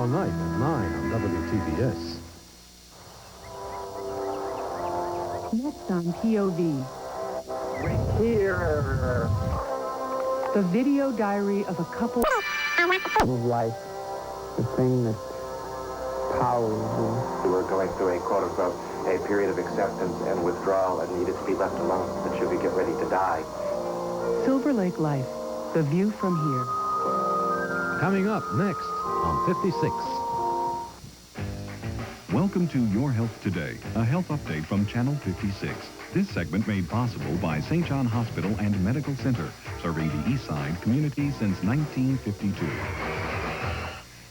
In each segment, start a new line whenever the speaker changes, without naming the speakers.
night at 9 on WTVS.
Next on POV.
Here.
The video diary of a couple
Of life, the thing that powers you.
We were going through a quote-unquote a period of acceptance and withdrawal and needed to be left alone so that you could get ready to die.
Silverlake Life, the view from here.
Coming up next on 56.
Welcome to Your Health Today, a health update from Channel 56. This segment made possible by St. John Hospital and Medical Center, serving the East Side community since 1952.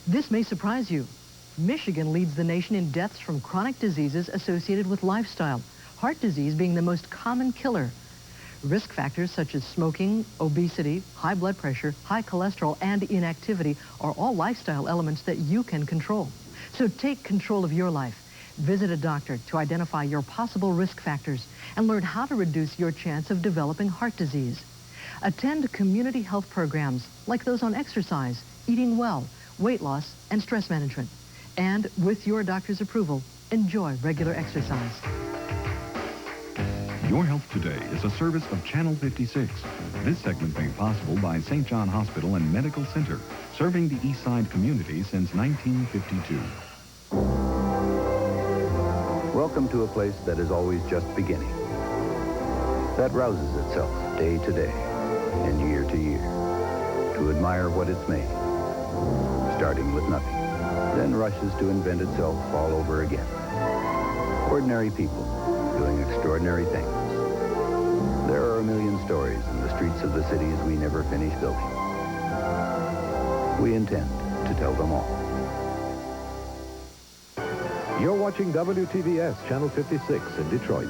This may surprise you. Michigan leads the nation in deaths from chronic diseases associated with lifestyle, heart disease being the most common killer. Risk factors such as smoking, obesity, high blood pressure, high cholesterol, and inactivity are all lifestyle elements that you can control. So take control of your life. Visit a doctor to identify your possible risk factors and learn how to reduce your chance of developing heart disease. Attend community health programs like those on exercise, eating well, weight loss, and stress management. And with your doctor's approval, enjoy regular exercise.
Your Health Today is a service of Channel 56. This segment made possible by St. John Hospital and Medical Center, serving the East Side community since 1952.
Welcome to a place that is always just beginning, that rouses itself day to day and year to year to admire what it's made, starting with nothing, then rushes to invent itself all over again. Ordinary people doing extraordinary things. There are a million stories in the streets of the cities we never finish building. We intend to tell them all.
You're watching WTVS Channel 56 in Detroit.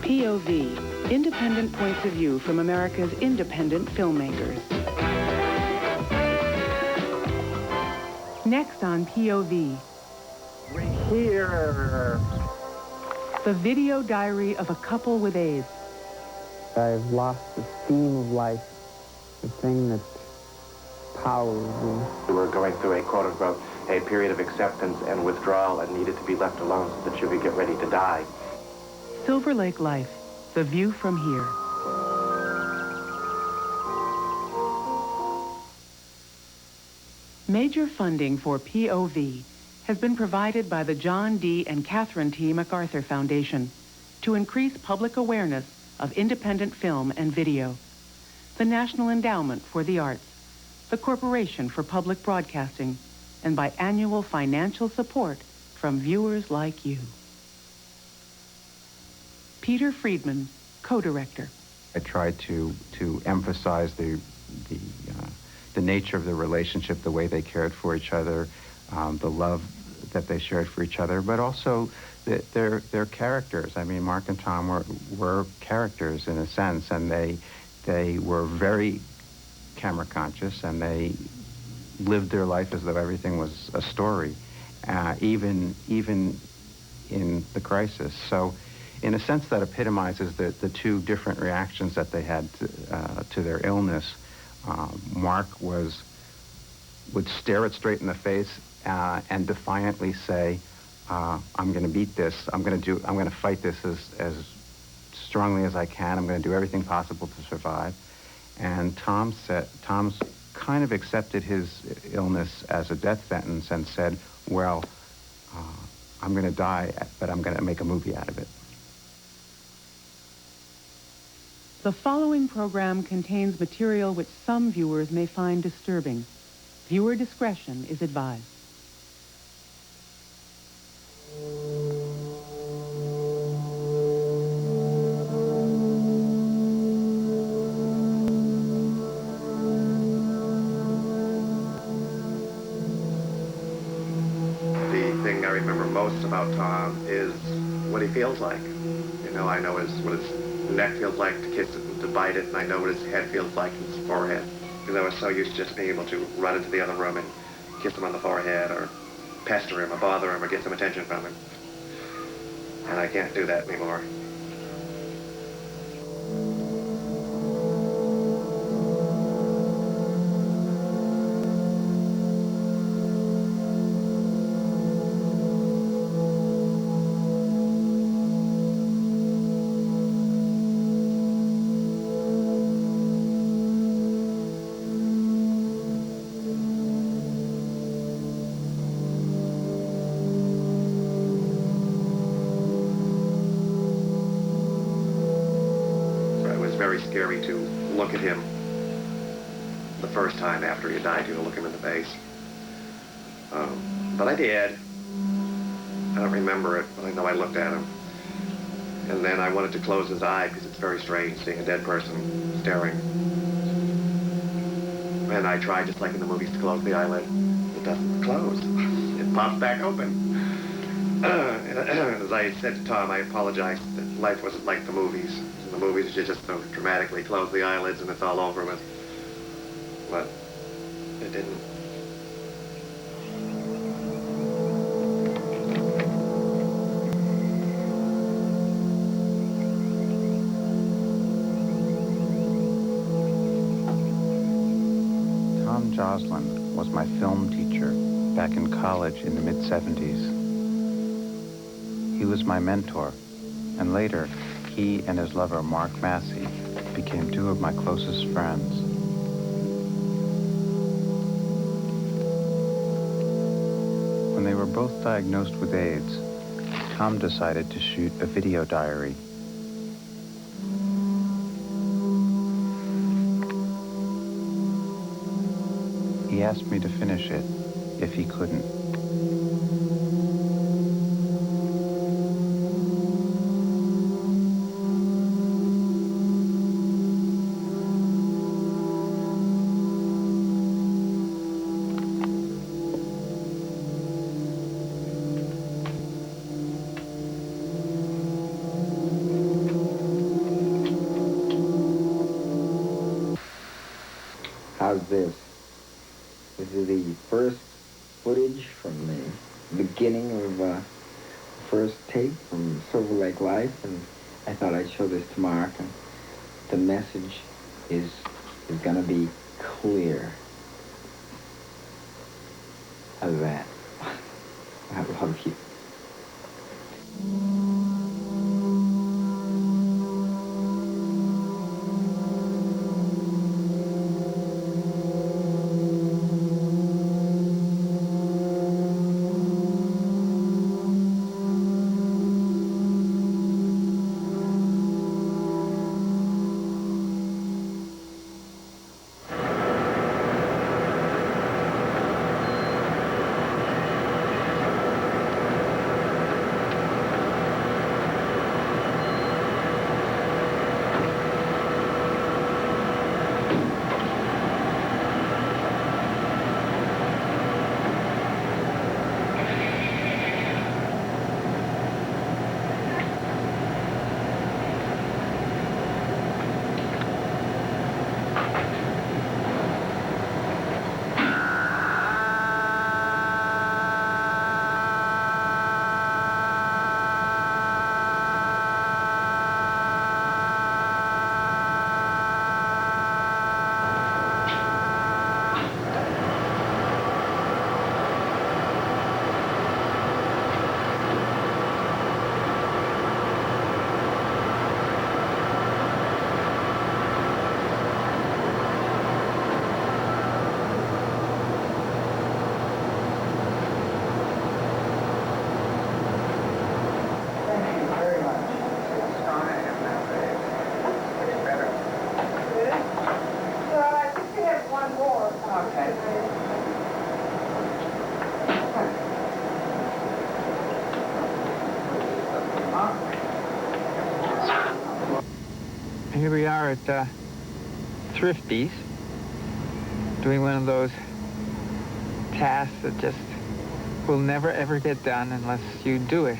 POV, independent points of view from America's independent filmmakers. Next on POV.
Here.
The video diary of a couple with AIDS.
I've lost the steam of life, the thing that powers you.
We were going through a quote-unquote a period of acceptance and withdrawal and needed to be left alone so that you could get ready to die.
Silverlake Life, the view from here. Major funding for POV has been provided by the John D. and Catherine T. MacArthur Foundation to increase public awareness of independent film and video, the National Endowment for the Arts, the Corporation for Public Broadcasting, and by annual financial support from viewers like you. Peter Friedman, co-director.
I tried to emphasize the nature of the relationship, the way they cared for each other, the love that they shared for each other, but also their characters. I mean, Mark and Tom were characters in a sense, and they were very camera conscious, and they lived their life as though everything was a story, even in the crisis. So, in a sense, that epitomizes the two different reactions that they had to their illness. Mark would stare it straight in the face and defiantly say, "I'm going to beat this. I'm going to fight this as strongly as I can. I'm going to do everything possible to survive." And Tom's kind of accepted his illness as a death sentence and said, "Well, I'm going to die, but I'm going to make a movie out of it."
The following program contains material which some viewers may find disturbing. Viewer discretion is advised.
The thing I remember most about Tom is what he feels like. You know, I know what his neck feels like to kiss it and to bite it, and I know what his head feels like in his forehead. Because I was so used to just being able to run into the other room and kiss him on the forehead, or pester him, or bother him, or get some attention from him. And I can't do that anymore. Very scary to look at him the first time after he died, to look him in the face. But I did. I don't remember it, but I know I looked at him. And then I wanted to close his eye because it's very strange seeing a dead person staring. And I tried, just like in the movies, to close the eyelid. It doesn't close. It pops back open. As I said to Tom, I apologized that life wasn't like the movies. In the movies, you just so dramatically close the eyelids and it's all over with. But it didn't.
Tom Joslin was my film teacher back in college in the mid-'70s. He was my mentor, and later, he and his lover, Mark Massey, became two of my closest friends. When they were both diagnosed with AIDS, Tom decided to shoot a video diary. He asked me to finish it if he couldn't.
How's this? This is the first footage from the beginning of the first tape from Silverlake Life, and I thought I'd show this to Mark, and the message is gonna be clear. How's that? I love you.
Here we are at Thrifty's, doing one of those tasks that just will never ever get done unless you do it.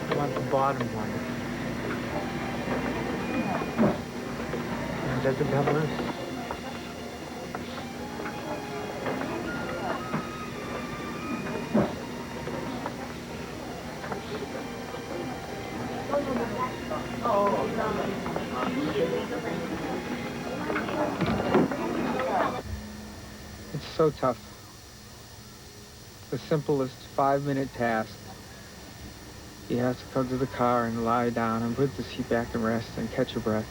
I want the bottom one. And does it come loose? It's so tough. The simplest 5-minute task. You have to go to the car and lie down and put the seat back and rest and catch your breath.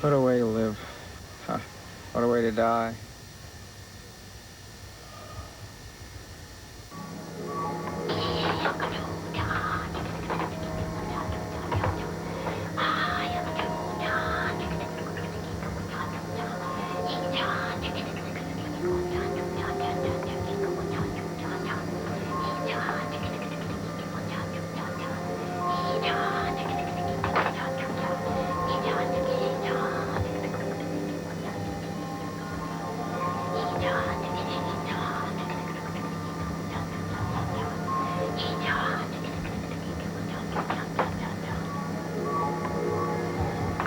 What a way to live. Huh. What a way to die.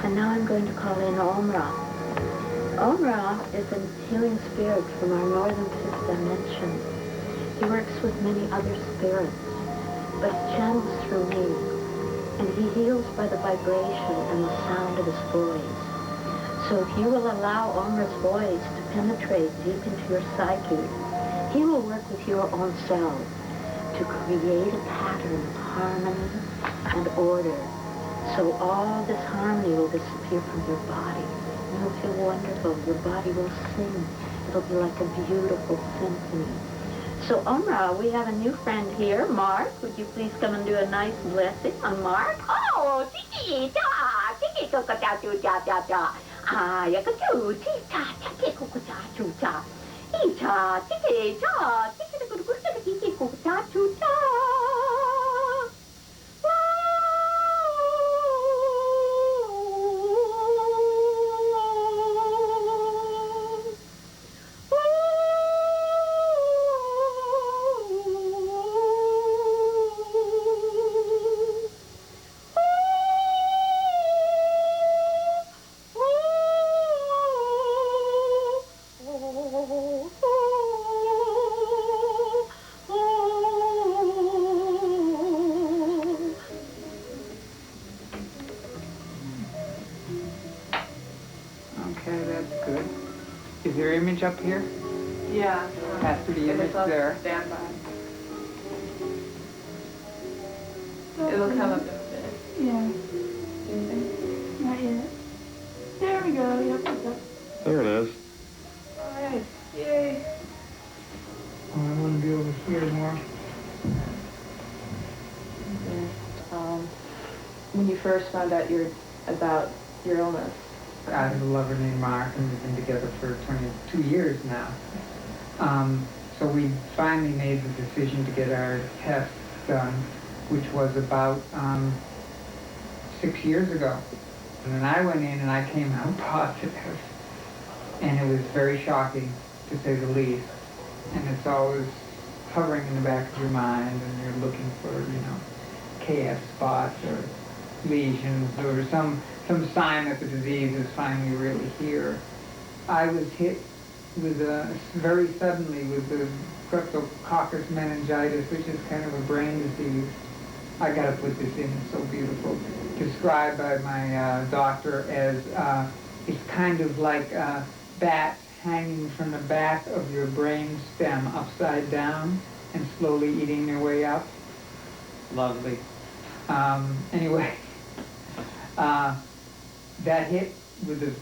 And now I'm going to call in Omra. Omra is a healing spirit from our northern fifth dimension. He works with many other spirits, but he channels through me, and he heals by the vibration and the sound of his voice. So if you will allow Omra's voice to penetrate deep into your psyche, he will work with your own self to create a pattern of harmony and order. So all this harmony will disappear from your body. You'll feel wonderful. Your body will sing. It'll be like a beautiful symphony. So, Omra, we have a new friend here, Mark. Would you please come and do a nice blessing on Mark? Oh, tiki-ta, tiki-koko-ta-tu-ta-ta-ta. Ah, yakatu, tiki-ta, tiki-koko-ta-tu-ta. Ita, tiki-ta, tiki-koko-ta-tu-ta.
Is there image up here?
Yeah.
Has to be image there.
Stand by. It'll come up in a minute.
Yeah. Not yet. There we go. Yep, it's up.
There it is.
All right. Yay.
Oh, I want to be over here more.
When you first found out about your illness,
I have a lover named Mark, and we've been together for 22 years now. So we finally made the decision to get our test done, which was about 6 years ago. And then I went in and I came out positive. And it was very shocking, to say the least. And it's always hovering in the back of your mind, and you're looking for, KF spots or lesions or some sign that the disease is finally really here. I was hit with very suddenly with the Streptococcus meningitis, which is kind of a brain disease. I got to put this in, it's so beautiful. Described by my doctor as it's kind of like bats hanging from the back of your brain stem upside down and slowly eating their way up. Lovely. Anyway. That hit with a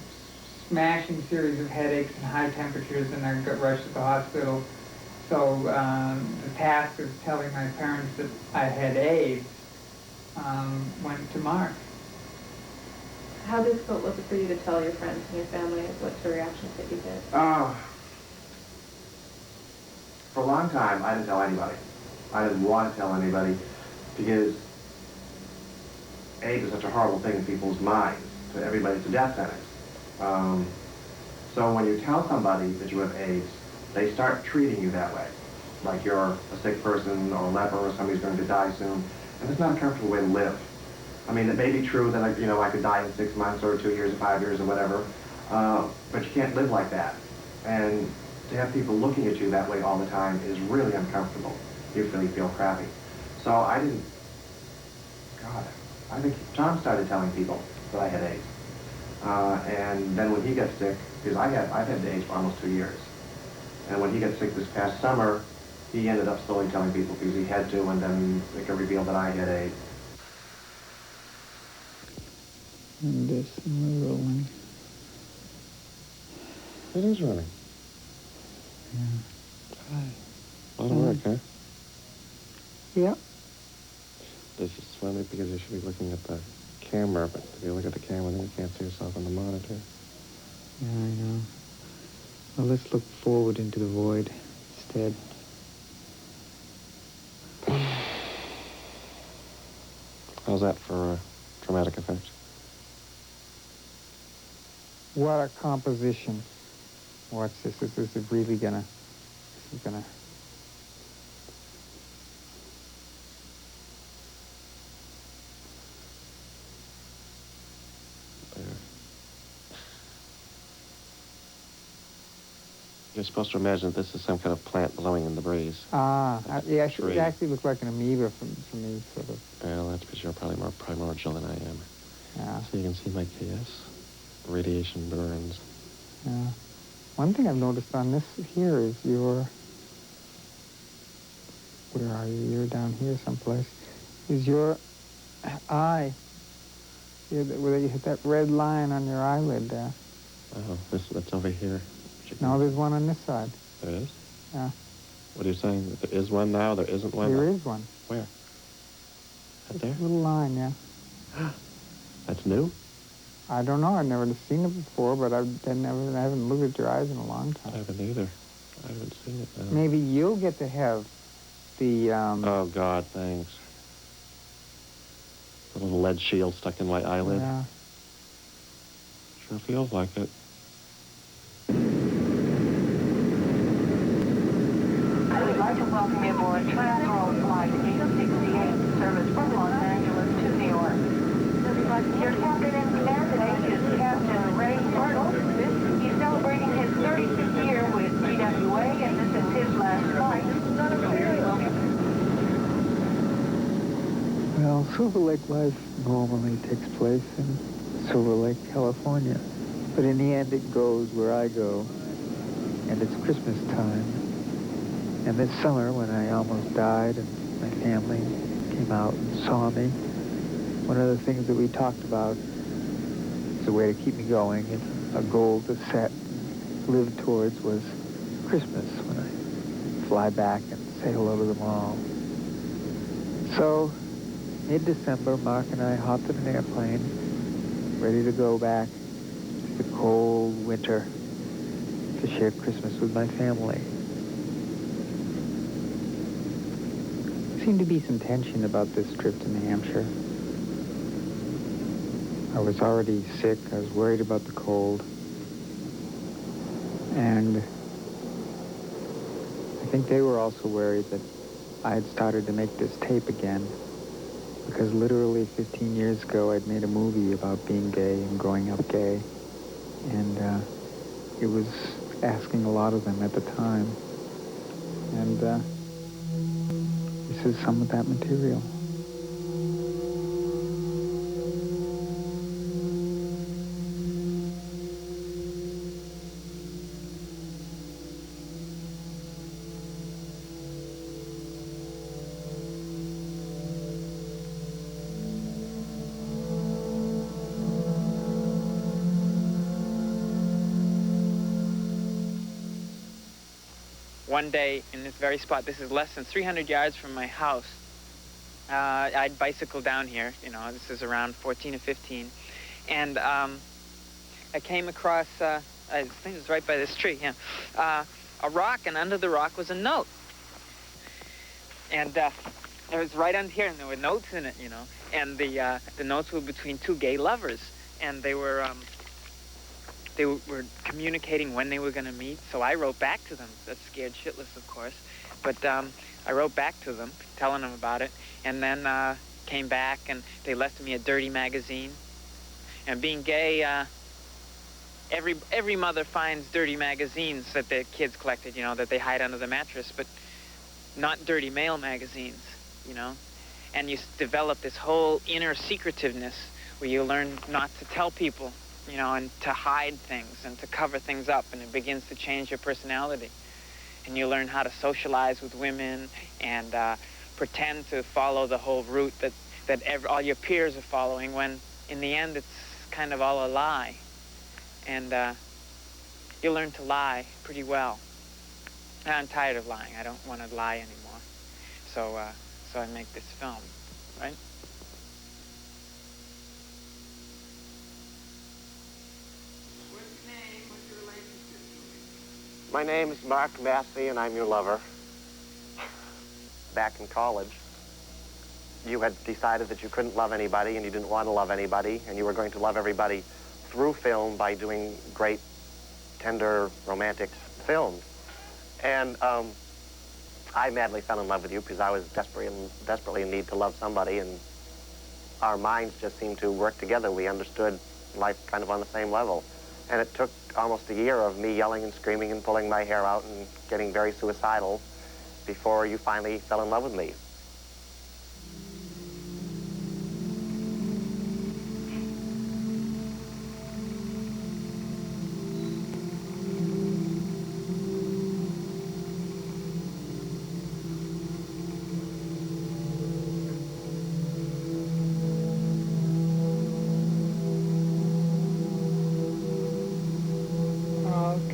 smashing series of headaches and high temperatures, and I got rushed to the hospital. So the task of telling my parents that I had AIDS went to Mark.
how difficult was it for you to tell your friends and your family? What's the reactions that you get?
For a long time, I didn't tell anybody. I didn't want to tell anybody because AIDS is such a horrible thing in people's minds. To everybody, it's a death sentence. So when you tell somebody that you have AIDS, they start treating you that way, like you're a sick person or a leper or somebody who's going to die soon, and it's not a comfortable way to live. I mean, it may be true that I could die in 6 months or 2 years or 5 years or whatever, but you can't live like that. And to have people looking at you that way all the time is really uncomfortable. You feel crappy. So I think John started telling people that I had AIDS. And then when he got sick, because I've had AIDS for almost 2 years. And when he got sick this past summer, he ended up slowly telling people because he had to, and then they could reveal that I had AIDS.
And this, and we're rolling.
It is running.
Yeah. Hi.
A lot of work, huh?
Yep.
This is funny because you should be looking at the camera, but if you look at the camera, then you can't see yourself on the monitor.
Yeah, I know. Well, let's look forward into the void instead.
How's that for dramatic effect?
What a composition. Watch this. This is really gonna... This is gonna...
You're supposed to imagine that this is some kind of plant blowing in the breeze.
It actually looked like an amoeba for me, sort of.
Well, that's because you're probably more primordial than I am.
Yeah.
So you can see my KS. Radiation burns.
Yeah. One thing I've noticed on this here is your... Where are you? You're down here someplace. Is your eye... Where you hit that red line on your eyelid there.
Oh, that's over here.
No, there's one on this side.
There is?
Yeah.
What are you saying? That there is one now? There isn't one?
There is one.
Where? Right there?
A little line, yeah.
That's new?
I don't know. I've never seen it before, but I haven't looked at your eyes in a long time.
I haven't either. I haven't seen it now.
Maybe you'll get to have the...
Oh, God, thanks. The little lead shield stuck in my eyelid.
Yeah.
Sure feels like it.
I would like to welcome you aboard Transworld Flight 868, service from Los Angeles to New York. Your captain in command today is Captain Ray Myrtle. He's celebrating his 35th year with GWA, and this is his last flight.
Well, Silverlake Life normally takes place in Silverlake, California. But in the end, it goes where I go. And it's Christmas time. And this summer, when I almost died and my family came out and saw me, one of the things that we talked about as a way to keep me going, and a goal to set, live towards, was Christmas, when I fly back and say hello to them all. So, mid-December, Mark and I hopped in an airplane, ready to go back to the cold winter to share Christmas with my family. There seemed to be some tension about this trip to New Hampshire. I was already sick. I was worried about the cold. And I think they were also worried that I had started to make this tape again, because literally 15 years ago I'd made a movie about being gay and growing up gay, and it was asking a lot of them at the time. And this is some of that material.
One day in this very spot, this is less than 300 yards from my house, I'd bicycle down here, this is around 14 or 15, and I came across, I think it was right by this tree, a rock, and under the rock was a note. And it was right under here, and there were notes in it,
and the notes were between two gay lovers, and they were
they were communicating when they were going to meet. So I wrote back to them. That's scared shitless, of course. But I wrote back to them, telling them about it, and then came back, and they left me a dirty magazine. And being gay, every mother finds dirty magazines that their kids collected, you know, that they hide under the mattress, but not dirty male magazines, you know. And you develop this whole inner secretiveness where you learn not to tell people, you know, and to hide things and to cover things up, and it begins to change your personality. And you learn how to socialize with women and pretend to follow the whole route that all your peers are following, when in the end it's kind of all a lie. And you learn to lie pretty well. And I'm tired of lying. I don't want to lie anymore. So I make this film, right?
My name is Mark Massey, and I'm your lover. Back in college, you had decided that you couldn't love anybody, and you didn't want to love anybody, and you were going to love everybody through film by doing great, tender, romantic films. And I madly fell in love with you because I was desperately in need to love somebody, and our minds just seemed to work together. We understood life kind of on the same level. And it took almost a year of me yelling and screaming and pulling my hair out and getting very suicidal before you finally fell in love with me.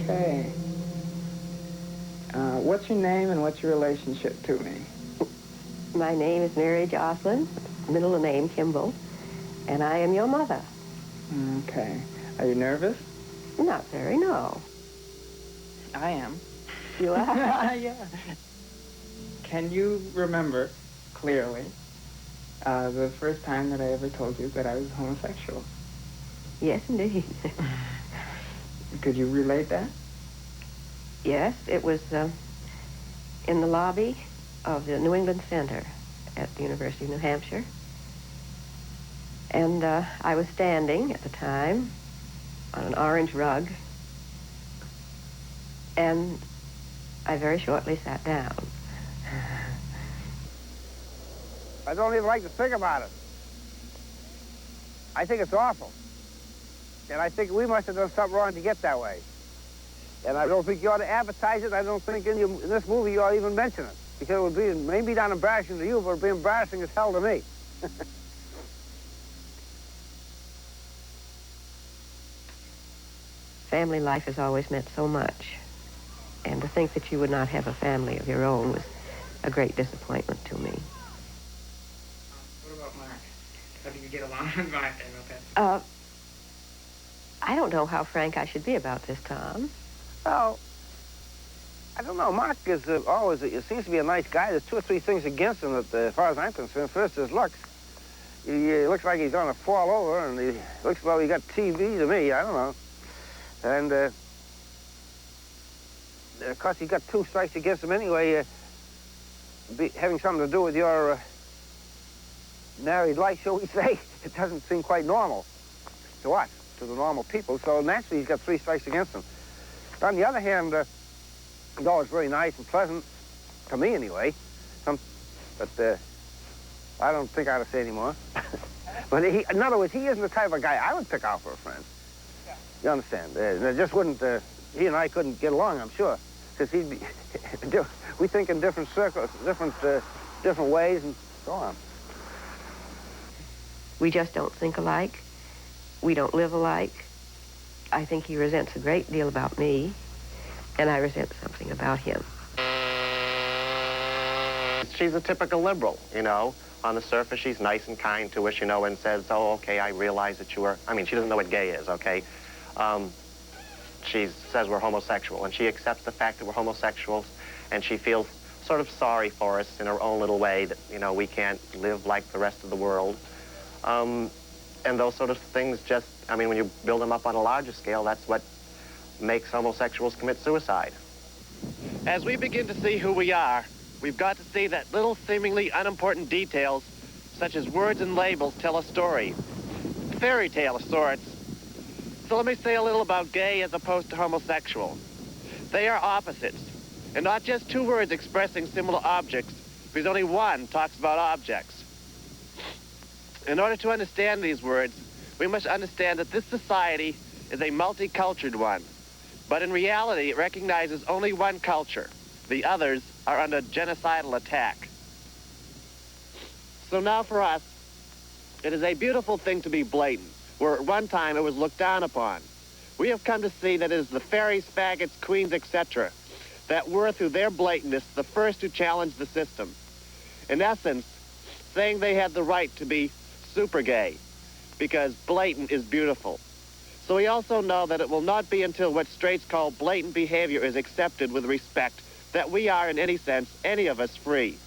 Okay. What's your name and what's your relationship to me?
My name is Mary Jocelyn, middle name Kimball, and I am your mother.
Okay. Are you nervous?
Not very, no.
I am.
You are?
Yeah. Can you remember clearly the first time that I ever told you that I was homosexual?
Yes, indeed.
Could you relate that?
Yes, it was in the lobby of the New England Center at the University of New Hampshire. And I was standing at the time on an orange rug, and I very shortly sat down.
I don't even like to think about it. I think it's awful. And I think we must have done something wrong to get that way. And I don't think you ought to advertise it. I don't think in this movie you ought to even mention it. Because it would be maybe not embarrassing to you, but it would be embarrassing as hell to me.
Family life has always meant so much. And to think that you would not have a family of your own was a great disappointment to me.
What about Mark? How do you get along with Mark? I know that.
I don't know how frank I should be about this, Tom.
Well, I don't know. Mark is always, it seems to be a nice guy. There's 2 or 3 things against him that, as far as I'm concerned. First, his looks. He looks like he's going to fall over, and he looks like he got TV to me. I don't know. And, of course, he got 2 strikes against him anyway, having something to do with your married life, shall we say. It doesn't seem quite normal to us, to the normal people. So naturally, he's got 3 strikes against him. On the other hand, he's always very nice and pleasant, to me anyway. But I don't think I ought to say any more. But in other words, he isn't the type of guy I would pick out for a friend. You understand? It just wouldn't, he and I couldn't get along, I'm sure. Because he'd be, we think in different circles, different ways and so on.
We just don't think alike. We don't live alike. I think he resents a great deal about me, and I resent something about him.
She's a typical liberal, you know. On the surface, she's nice and kind to us, you know, and says, oh, okay, I realize that you are... I mean, she doesn't know what gay is, okay? She says we're homosexual, and she accepts the fact that we're homosexuals, and she feels sort of sorry for us in her own little way that, you know, we can't live like the rest of the world. And those sort of things just, I mean, when you build them up on a larger scale, that's what makes homosexuals commit suicide.
As we begin to see who we are, we've got to see that little seemingly unimportant details, such as words and labels, tell a story. Fairy tale of sorts. So let me say a little about gay as opposed to homosexual. They are opposites, and not just two words expressing similar objects, because only one talks about objects. In order to understand these words, we must understand that this society is a multicultural one, but in reality it recognizes only one culture. The others are under genocidal attack. So now for us, it is a beautiful thing to be blatant, where at one time it was looked down upon. We have come to see that it is the fairies, faggots, queens, etc., that were, through their blatantness, the first to challenge the system. In essence, saying they had the right to be super gay, because blatant is beautiful. So we also know that it will not be until what straights call blatant behavior is accepted with respect that we are, in any sense, any of us, free.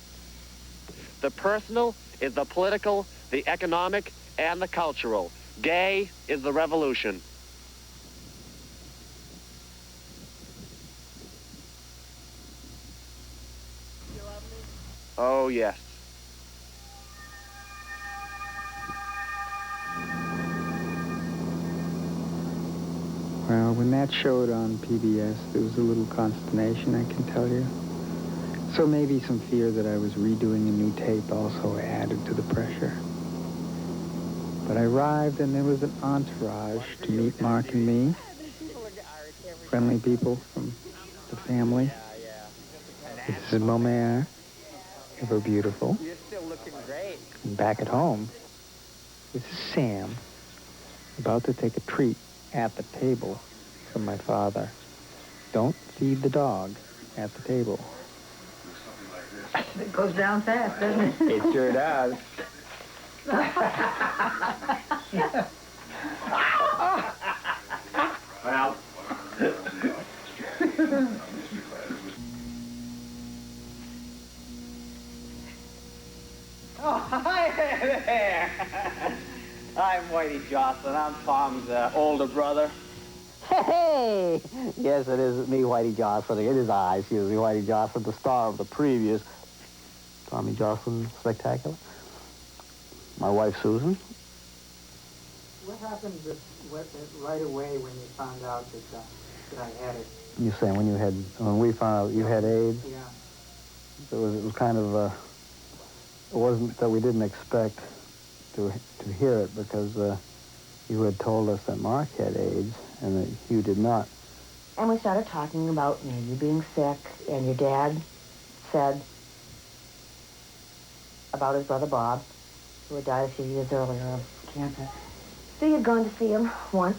The personal is the political, the economic, and the cultural. Gay is the revolution. Oh, yes.
Well, when that showed on PBS, there was a little consternation, I can tell you. So maybe some fear that I was redoing a new tape also added to the pressure. But I arrived and there was an entourage to meet Mark and me. Friendly people from the family. This is Momere, ever beautiful.
You're still looking great.
And back at home, this is Sam, about to take a treat at the table from my father. Don't feed the dog at the table.
It goes down fast, doesn't it?
It sure does.
Well.
Oh, hi there. I'm Whitey Jocelyn. I'm Tom's older brother.
Hey! Yes, it is me, Whitey Jocelyn. It is I, excuse me, Whitey Jocelyn, the star of the previous Tommy Jocelyn Spectacular. My wife, Susan.
What happened right away when you found out that I had it?
You saying when we found out you had AIDS?
Yeah.
It was kind of, it wasn't that we didn't expect to hear it because you had told us that Mark had AIDS and that you did not.
And we started talking about you being sick, and your dad said about his brother Bob, who had died a few years earlier of cancer. So you'd gone to see him once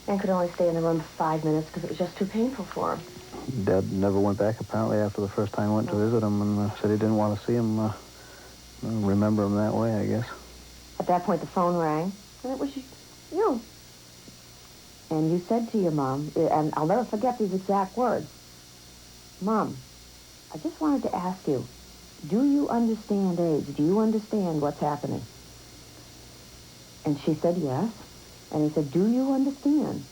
and could only stay in the room 5 minutes because it was just too painful for him.
Dad never went back, apparently, after the first time I went to visit him, and said he didn't want to see him, remember him that way, I guess.
At that point, the phone rang, and it was you. And you said to your mom, and I'll never forget these exact words, Mom, I just wanted to ask you, do you understand AIDS? Do you understand what's happening? And she said yes. And he said, do you understand?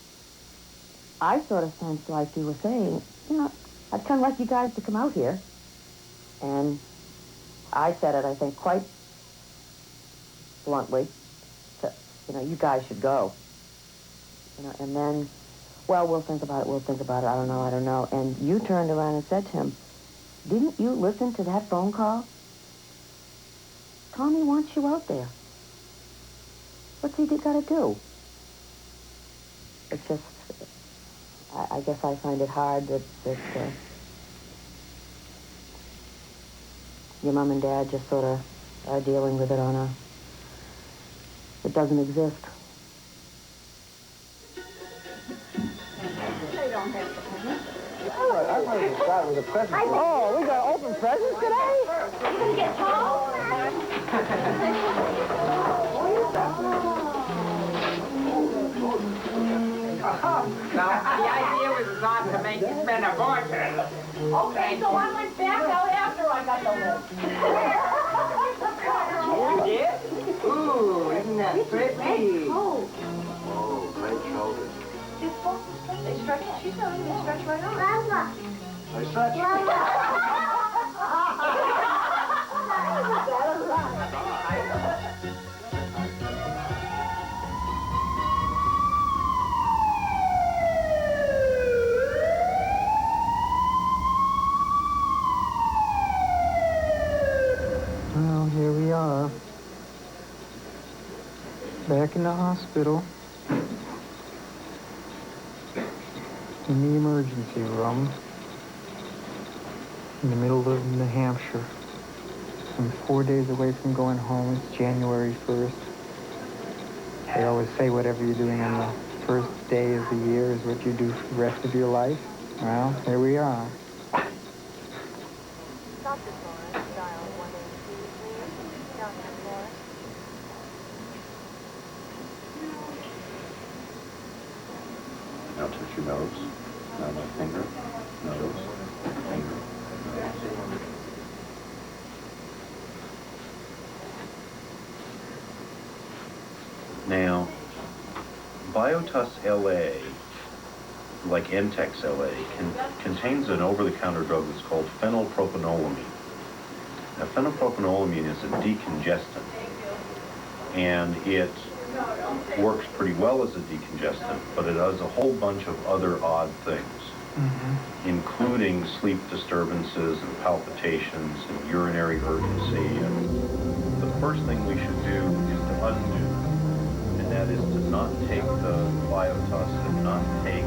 I sort of sensed like you were saying, I'd kind of like you guys to come out here. And I said it, I think, quite bluntly, that, you guys should go. And then, well, we'll think about it, I don't know. And you turned around and said to him, didn't you listen to that phone call? Tommy wants you out there. What's he got to do? It's just, I guess I find it hard that your mom and dad just sort of are dealing with it it doesn't exist.
They don't have to come.
I'm ready to start with a present.
Oh, we got open presents today? You gonna get tall?
Now, the idea was not to make you spend a fortune.
Okay, so I went back out after I got the list.
You did? Ooh, isn't that pretty?
Oh.
Oh, great shoulders.
It's supposed to stretch. They stretch. She's not even stretch right on.
I stretch.
Well, here we are. Back in the hospital. In the emergency room. In the middle of New Hampshire. I'm 4 days away from going home. It's January 1st. They always say whatever you're doing on the first day of the year is what you do for the rest of your life. Well, here we are.
Now touch your nose. Now my finger. Nose. Finger. Nose. Now, Biotus LA, like Entex LA, contains an over-the-counter drug that's called phenylpropanolamine. Now, phenylpropanolamine is a decongestant, and it works pretty well as a decongestant, but it does a whole bunch of other odd things, including sleep disturbances and palpitations and urinary urgency. And the first thing we should do is to undo, and that is to not take the Biotus and not take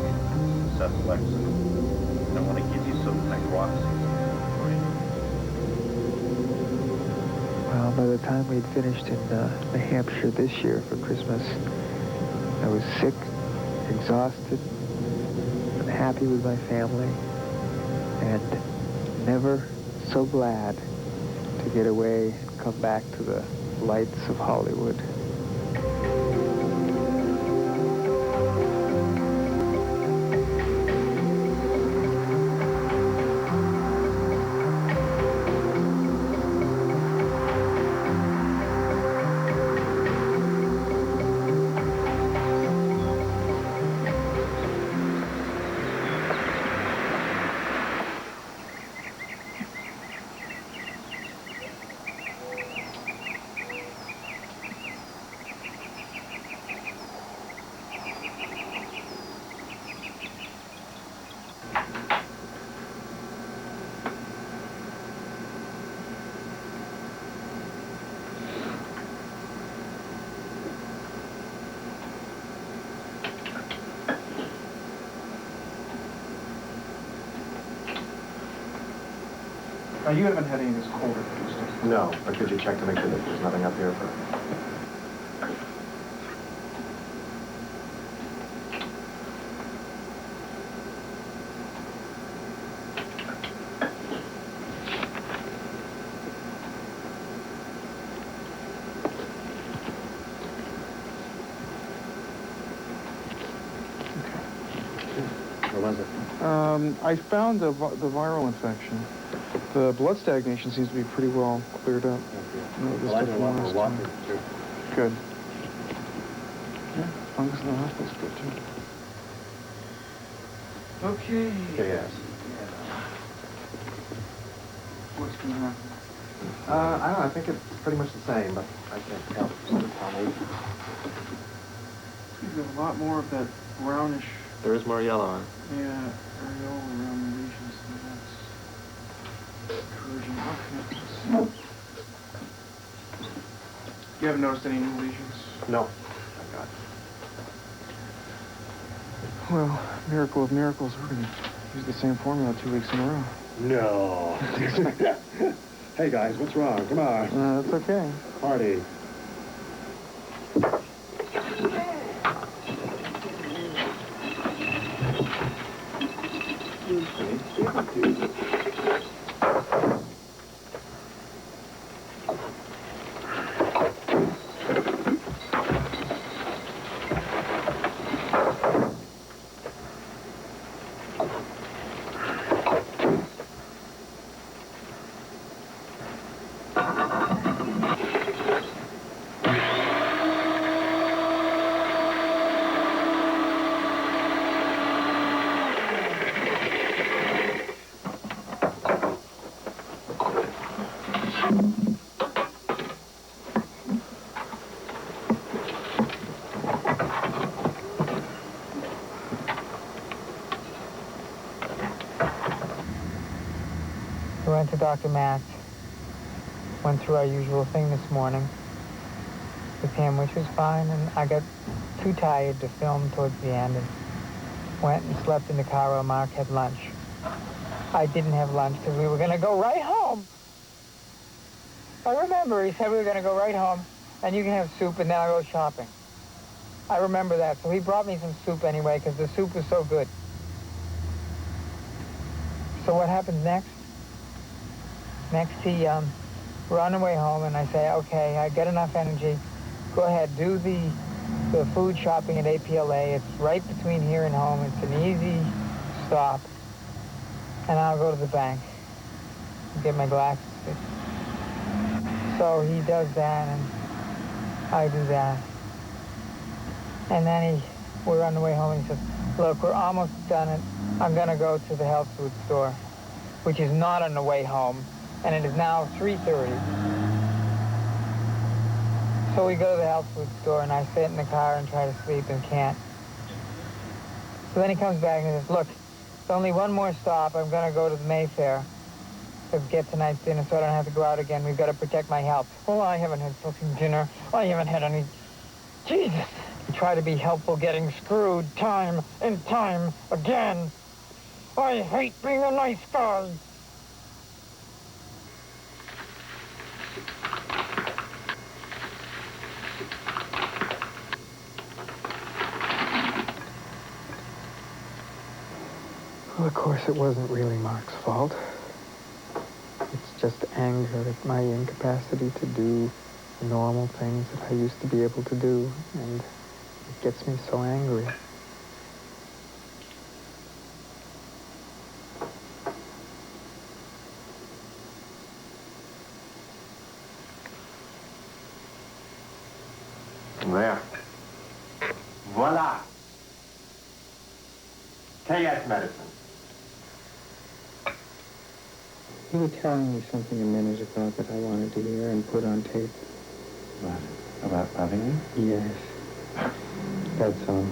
cephalexin. I want to give you some hydroxy.
Well, by the time we'd finished in New Hampshire this year for Christmas, I was sick, exhausted, unhappy with my family, and never so glad to get away and come back to the lights of Hollywood.
Now, you haven't had any of this cold or flu stuff?
No, but could you check to make sure that there's nothing up here for... What was it?
I found the viral infection. The blood stagnation seems to be pretty well cleared up.
Well, I know a lot more water, too.
Good. Yeah, fungus in the hospital's good, too. Okay.
Yes.
What's going to happen?
I don't know, I think it's pretty much the same, but I can't help. Tell me.
You've got a lot more of that brownish...
There is more yellow on it.
Yeah, areola around the lesions, and that's encouraging. Okay. You haven't noticed any new lesions?
No. Thank God.
Well, miracle of miracles, we're going to use the same formula 2 weeks in a row.
No. Hey, guys, what's wrong? Come on.
That's okay.
Party.
We went to Dr. Matt's, went through our usual thing this morning with him, which was fine, and I got too tired to film towards the end and went and slept in the car while Mark had lunch. I didn't have lunch because we were going to go right home. I remember he said we were going to go right home and you can have soup and then I'll go shopping. I remember that, so he brought me some soup anyway because the soup was so good. So what happens next? Next, we're on the way home, and I say, okay, I get enough energy. Go ahead, do the food shopping at APLA. It's right between here and home. It's an easy stop. And I'll go to the bank and get my glasses fixed. So he does that, and I do that. And then we're on the way home, and he says, look, we're almost done it. I'm going to go to the health food store, which is not on the way home, and it is now 3:30. So we go to the health food store, and I sit in the car and try to sleep and can't. So then he comes back and he says, look, it's only one more stop. I'm going to go to the Mayfair to get tonight's dinner so I don't have to go out again. We've got to protect my health. Well, I haven't had fucking dinner. I haven't had any... Jesus! You try to be helpful getting screwed time and time again. I hate being a nice guy. Well, of course, it wasn't really Mark's fault. It's just anger at my incapacity to do the normal things that I used to be able to do, and it gets me so angry.
There. Voila. KS medicine.
You were telling me something a minute ago that I wanted to hear and put on tape.
What? About loving you?
Yes. That's all.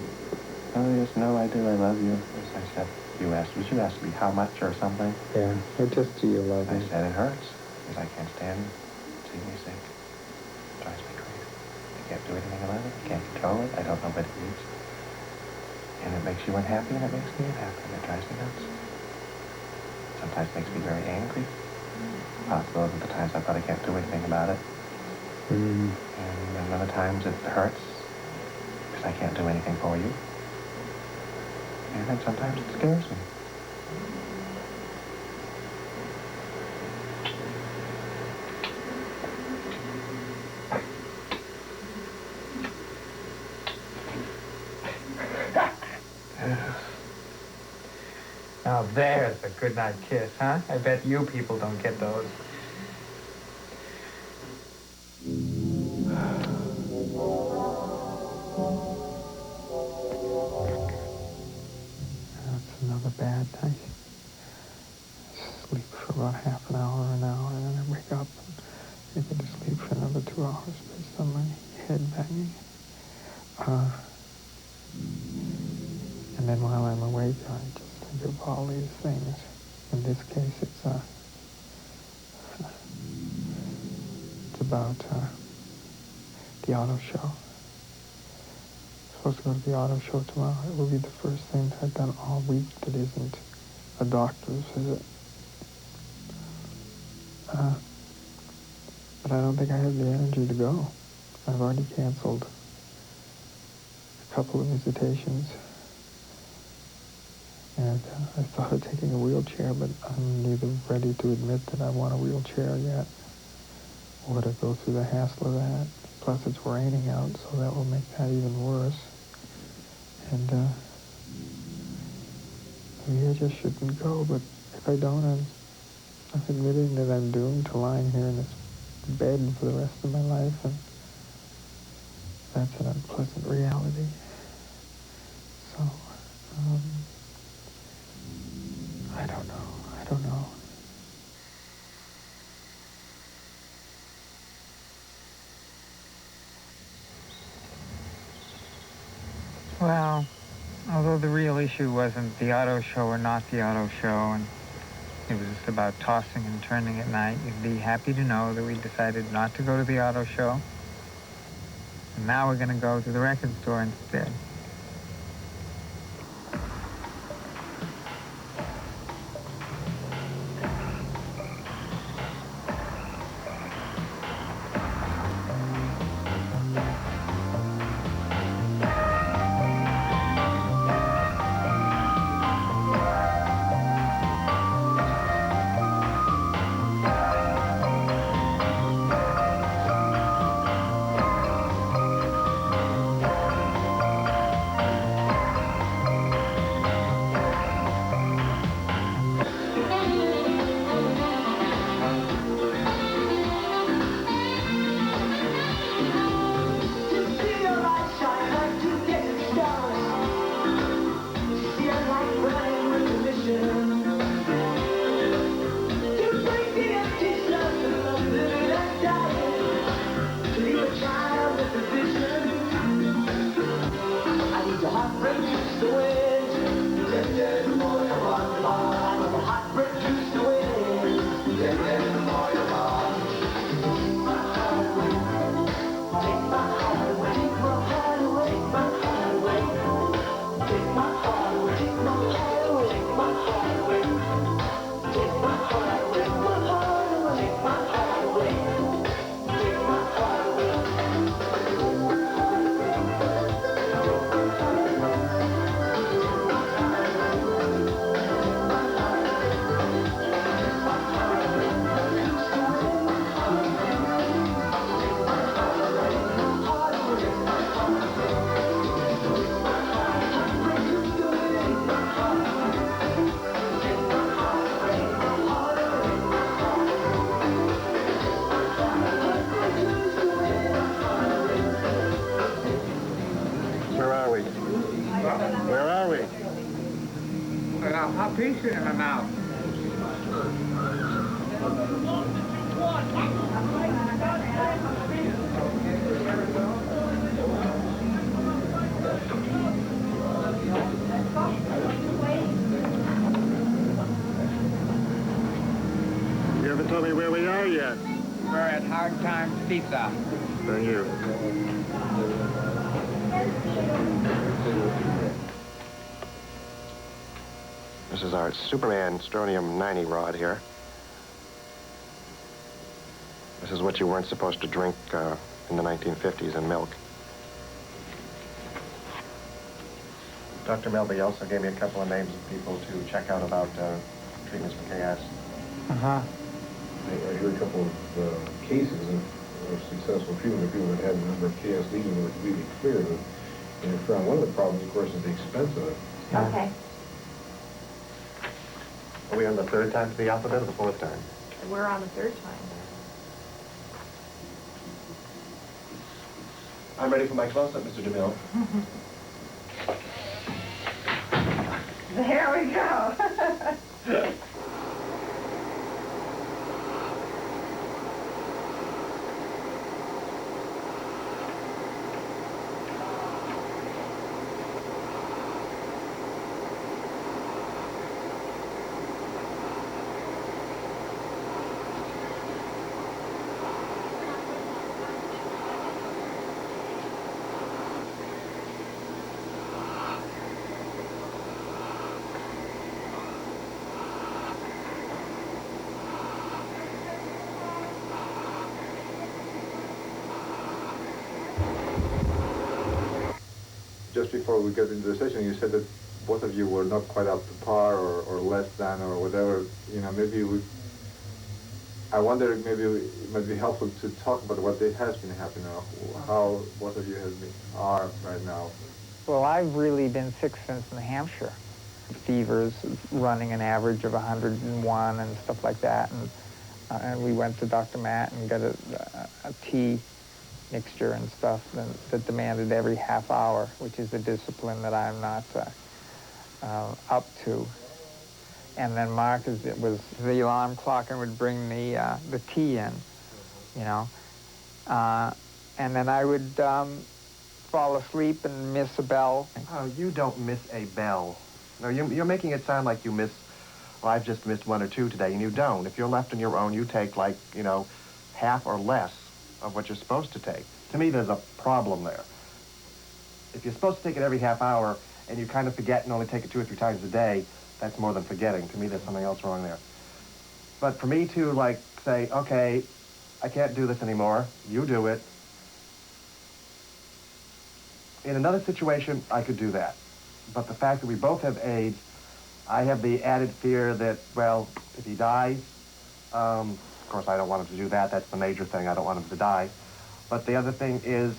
Oh, yes, no, I do. I love you. As I said, you asked me how much or something?
Yeah, or just do you love me?
I said it hurts, because I can't stand seeing you sick. It drives me crazy. I can't do anything about it. I can't control it. I don't know what it is. And it makes you unhappy, and it makes me unhappy, and it drives me nuts. Sometimes it makes me very angry. Those are the times I thought I can't do anything about it. And then other times it hurts, because I can't do anything for you. And then sometimes it scares me.
Now there's a goodnight kiss, huh? I bet you people don't get those. That's another bad night. Sleep for about half an hour, and then I wake up and I go to sleep for another 2 hours based on my head banging. And then while I'm awake, I just think of all these things. In this case, it's about the auto show. I'm supposed to go to the auto show tomorrow. It will be the first thing that I've done all week that isn't a doctor's visit. But I don't think I have the energy to go. I've already canceled a couple of visitations. And I thought of taking a wheelchair, but I'm neither ready to admit that I want a wheelchair yet or to go through the hassle of that. Plus, it's raining out, so that will make that even worse. And maybe I just shouldn't go, but if I don't, I'm admitting that I'm doomed to lying here in this bed for the rest of my life, and that's an unpleasant reality. So, I don't know. Well, although the real issue wasn't the auto show or not the auto show, and It was about tossing and turning at night. You'd be happy to know that we decided not to go to the auto show. And now we're going to go to the record store instead. Hot pizza in my mouth.
You haven't told me where we are yet.
We're at Hard Times Pizza.
Thank you.
This is our Superman strontium 90 rod here. This is what you weren't supposed to drink in the 1950s in milk. Dr. Melby also gave me a couple of names of people to check out about treatments for KS.
Uh-huh.
I heard a couple of cases of successful treatment of people that had a number of KS lesions that were completely clear. And you found one of the problems, of course, is the expense of it.
Okay.
Are we on the third time to the alphabet or the fourth time?
We're on the third time.
I'm ready for my close-up, Mr. DeMille.
There we go.
Just before we get into the session, you said that both of you were not quite up to par or less than or whatever. You know, maybe I wonder if maybe it might be helpful to talk about what has been happening, how both of you are right now.
Well, I've really been sick since New Hampshire. Fevers running an average of 101 and stuff like that. And we went to Dr. Matt and got a tea mixture and stuff that demanded every half hour, which is a discipline that I'm not up to. And then Mark was the alarm clock and would bring the tea in, you know. And then I would fall asleep and miss a bell.
Oh, you don't miss a bell. No, you're making it sound like you miss well, I've just missed 1 or 2 today, and you don't. If you're left on your own, you take, like, you know, half or less of what you're supposed to take. To me, there's a problem there. If you're supposed to take it every half hour, and you kind of forget and only take it 2 or 3 times a day, that's more than forgetting. To me, there's something else wrong there. But for me to, like, say, okay, I can't do this anymore, you do it. In another situation, I could do that. But the fact that we both have AIDS, I have the added fear that, well, if he dies, of course, I don't want him to do that. That's the major thing. I don't want him to die. But the other thing is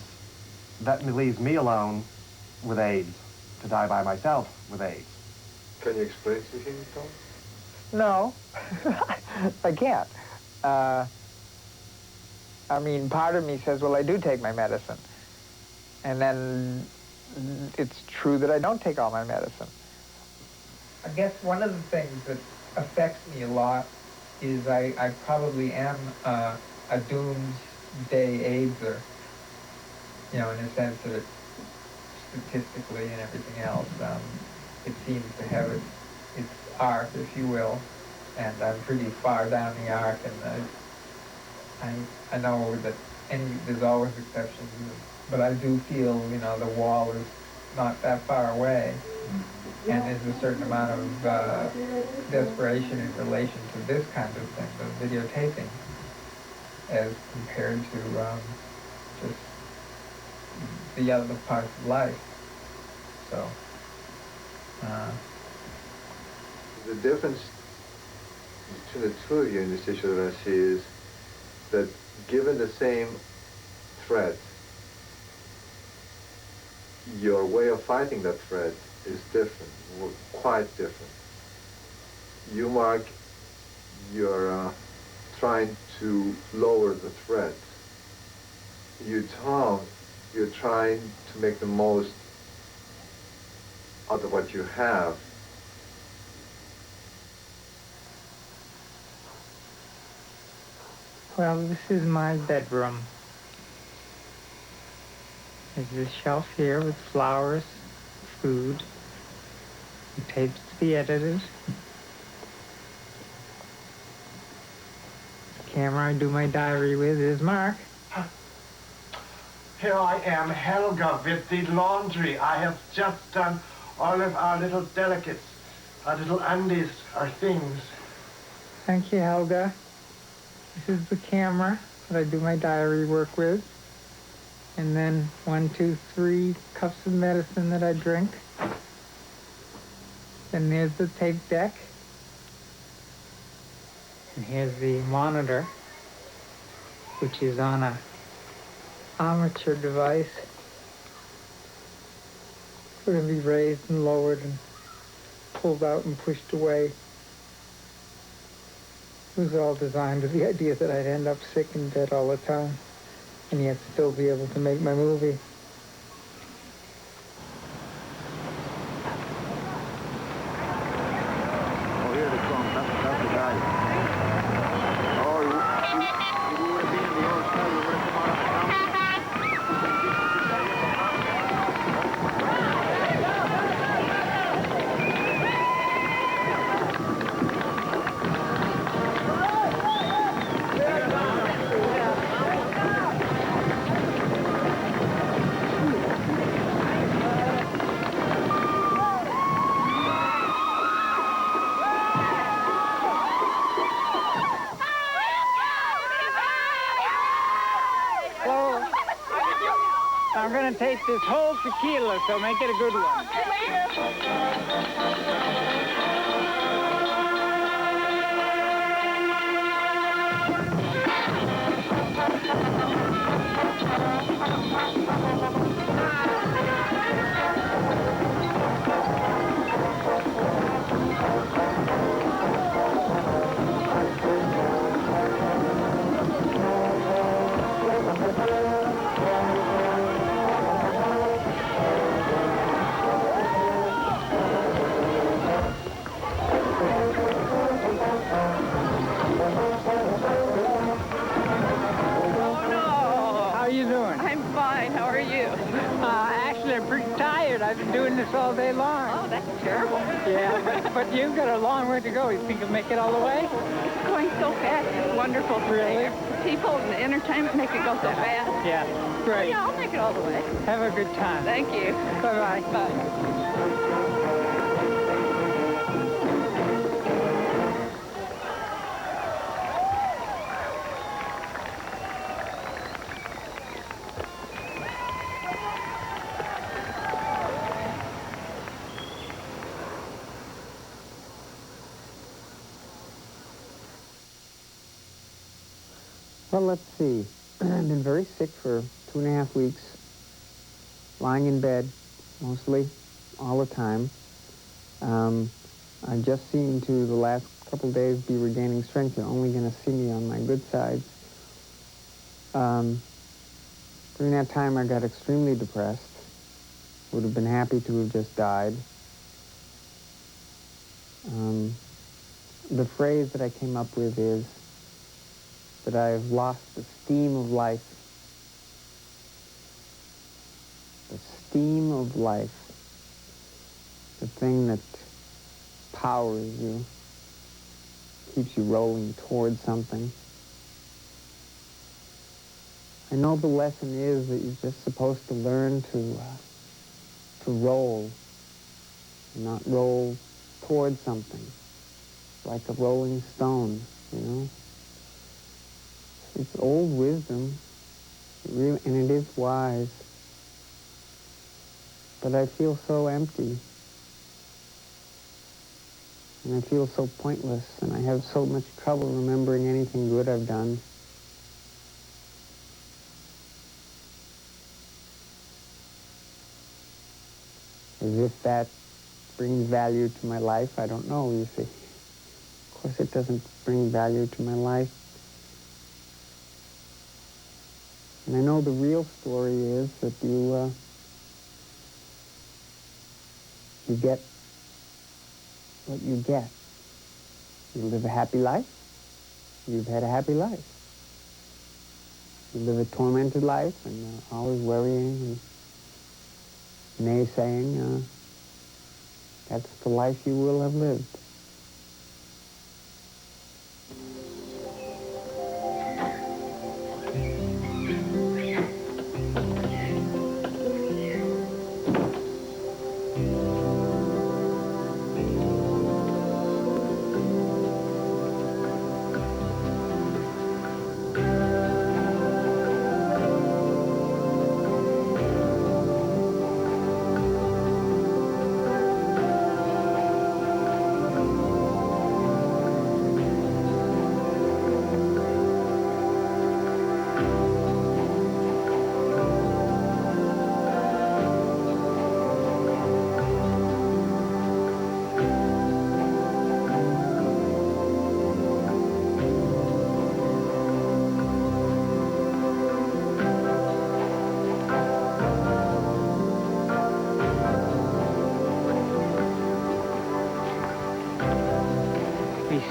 that leaves me alone with AIDS, to die by myself with AIDS.
Can you explain to him, Tom?
No, I can't. I mean, part of me says, well, I do take my medicine. And then it's true that I don't take all my medicine. I guess one of the things that affects me a lot is I probably am a doomsday AIDSer, you know, in the sense that it's statistically and everything else, it seems to have its arc, if you will, and I'm pretty far down the arc, and I know that there's always exceptions, but I do feel, you know, the wall is not that far away, and there's a certain amount of desperation in relation to this kind of thing, the videotaping, as compared to just the other parts of life. So,
the difference between the two of you in this issue that I see is that given the same threat, your way of fighting that threat is different, quite different. You, Mark, you're trying to lower the threat. You, Tom, you're trying to make the most out of what you have.
Well, this is my bedroom. There's this shelf here with flowers, food, and tapes to be edited. The camera I do my diary with is Mark.
Here I am, Helga, with the laundry. I have just done all of our little delicates, our little undies, our things.
Thank you, Helga. This is the camera that I do my diary work with. And then 1, 2, 3 cups of medicine that I drink. Then there's the tape deck. And here's the monitor, which is on a armature device. It's going to be raised and lowered and pulled out and pushed away. It was all designed with the idea that I'd end up sick in bed all the time, and yet still be able to make my movie.
Oh, here they come. That's the guy. Oh, you would have been in the old cell. You would have come out of the house.
I'm going to take this whole tequila, so make it a good one.
I'm fine. How are you?
I've been doing this all day long.
Oh, that's terrible.
Yeah, but you've got a long way to go. You think you'll make it all the way?
It's going so fast. It's wonderful.
Really?
People and the entertainment make it go so fast.
Yeah, great.
Yeah, I'll make it all the way.
Have a good time.
Thank you.
Bye-bye.
Bye.
Well, let's see. I've been very sick for 2.5 weeks, lying in bed mostly, all the time. I just seem to, the last couple days, be regaining strength. You're only going to see me on my good side. During that time, I got extremely depressed. Would have been happy to have just died. The phrase that I came up with is that I've lost the steam of life. The steam of life. The thing that powers you, keeps you rolling towards something. I know the lesson is that you're just supposed to learn to roll, not roll towards something, like a rolling stone, you know? It's old wisdom, and it is wise, but I feel so empty, and I feel so pointless, and I have so much trouble remembering anything good I've done. As if that brings value to my life, I don't know, you see. Of course it doesn't bring value to my life. And I know the real story is that you get what you get. You live a happy life. You've had a happy life. You live a tormented life and always worrying and naysaying. That's the life you will have lived.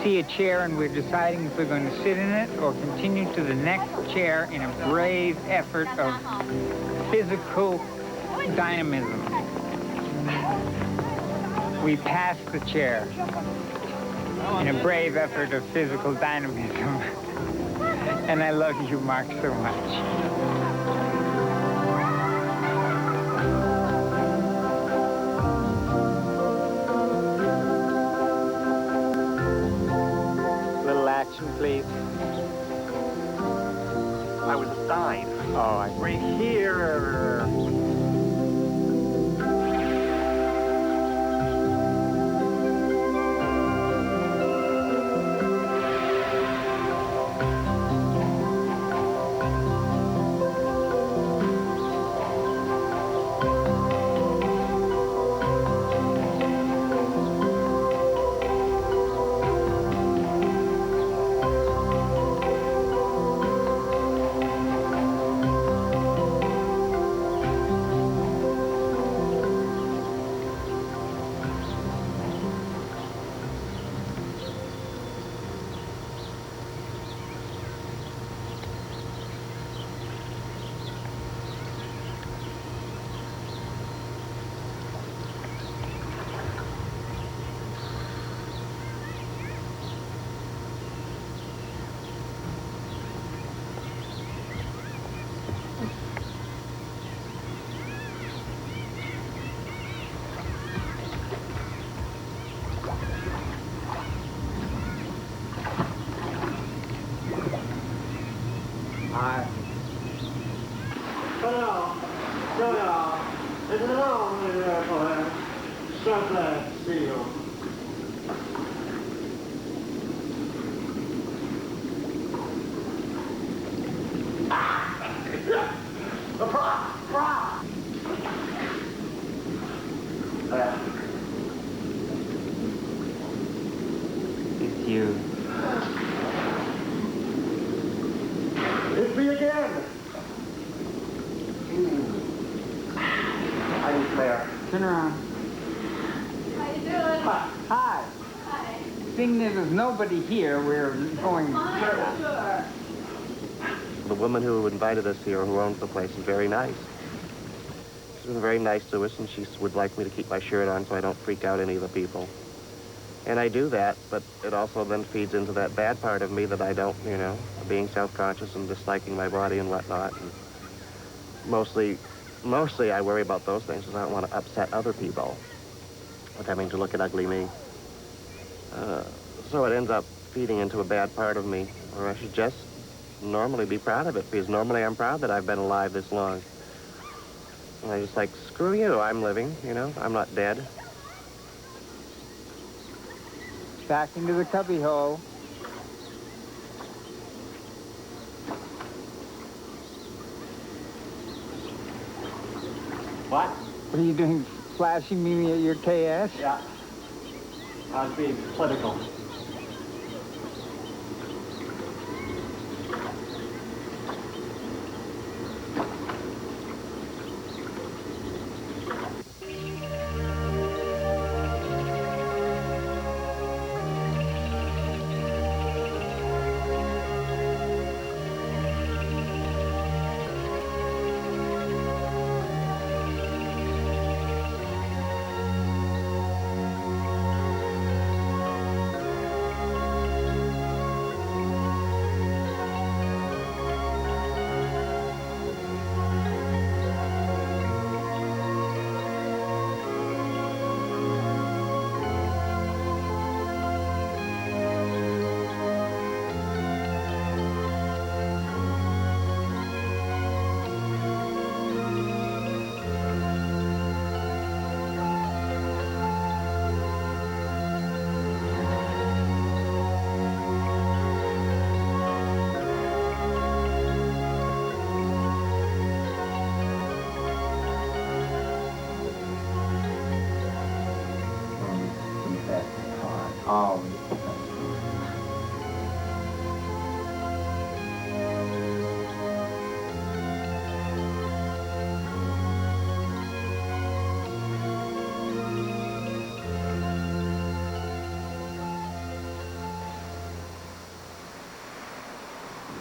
See a chair and we're deciding if we're going to sit in it or continue to the next chair in a brave effort of physical dynamism. We pass the chair in a brave effort of physical dynamism. And I love you, Mark, so much. Please.
I was assigned.
Oh, right here.
So glad to see you.
It's you.
It's me again. I'm Claire.
Turn around.
How you doing?
Hi.
Hi.
Seeing that there's nobody here, we're going...
Sure.
The woman who invited us here, who owns the place, is very nice. She's been very nice to us, and she would like me to keep my shirt on so I don't freak out any of the people. And I do that, but it also then feeds into that bad part of me that I don't, you know, being self-conscious and disliking my body and whatnot. And mostly I worry about those things because I don't want to upset other people with having to look at ugly me. So it ends up feeding into a bad part of me, where I should just normally be proud of it, because normally I'm proud that I've been alive this long. And I just like, screw you, I'm living, you know, I'm not dead.
Back into the cubby hole.
What?
What are you doing, flashing me at your KS?
Yeah. I was being political.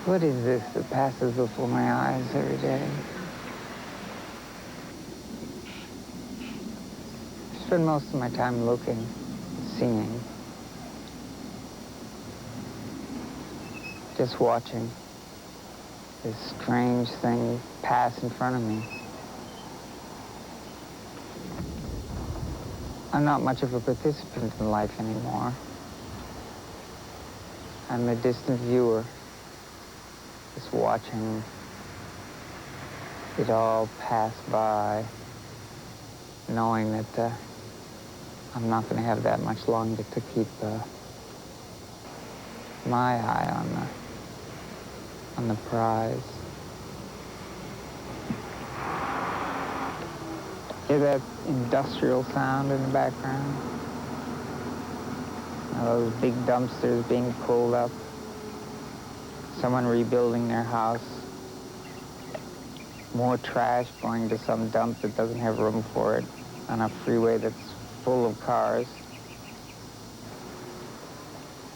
What is this that passes before my eyes every day? I spend most of my time looking, seeing, just watching this strange thing pass in front of me. I'm not much of a participant in life anymore. I'm a distant viewer, just watching it all pass by, knowing that I'm not going to have that much longer to keep my eye on the prize. Hear that industrial sound in the background? Now those big dumpsters being pulled up. Someone rebuilding their house. More trash going to some dump that doesn't have room for it on a freeway that's full of cars.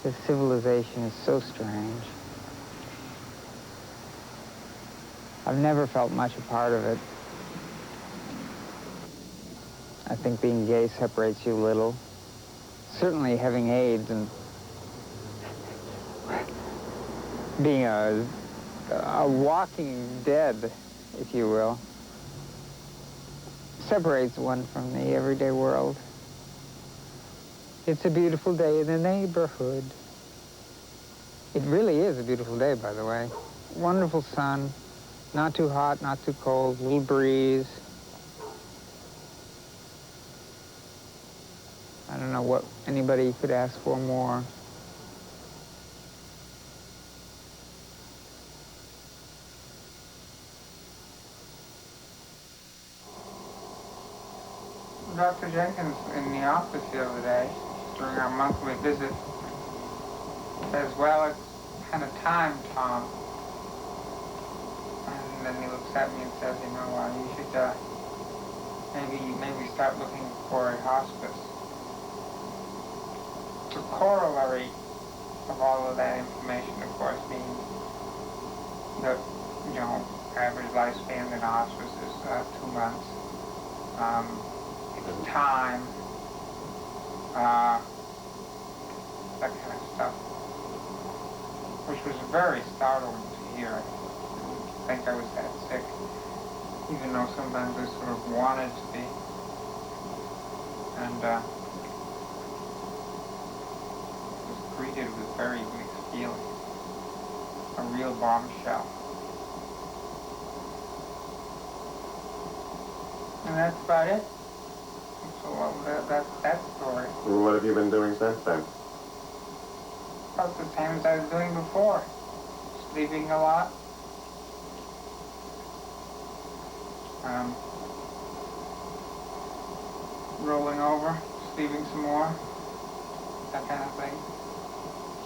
This civilization is so strange. I've never felt much a part of it. I think being gay separates you a little. Certainly having AIDS and being a walking dead, if you will, separates one from the everyday world. It's a beautiful day in the neighborhood. It really is a beautiful day, by the way. Wonderful sun, not too hot, not too cold, little breeze.
don't know what anybody could ask for more. Dr. Jenkins in the office the other day during our monthly visit says, well, it's kind of time, Tom. And then he looks at me and says, you know, you should maybe start looking for a hospice. The corollary of all of that information, of course, means that, you know, average lifespan in hospice is 2 months. Time, that kind of stuff, which was very startling to hear. I didn't think I was that sick, even though sometimes I sort of wanted to be. And was greeted with very mixed feelings. A real bombshell. And that's about it. So that's that story.
What have you been doing since then?
About the same as I was doing before. Sleeping a lot. Rolling over, sleeping some more. That kind of thing.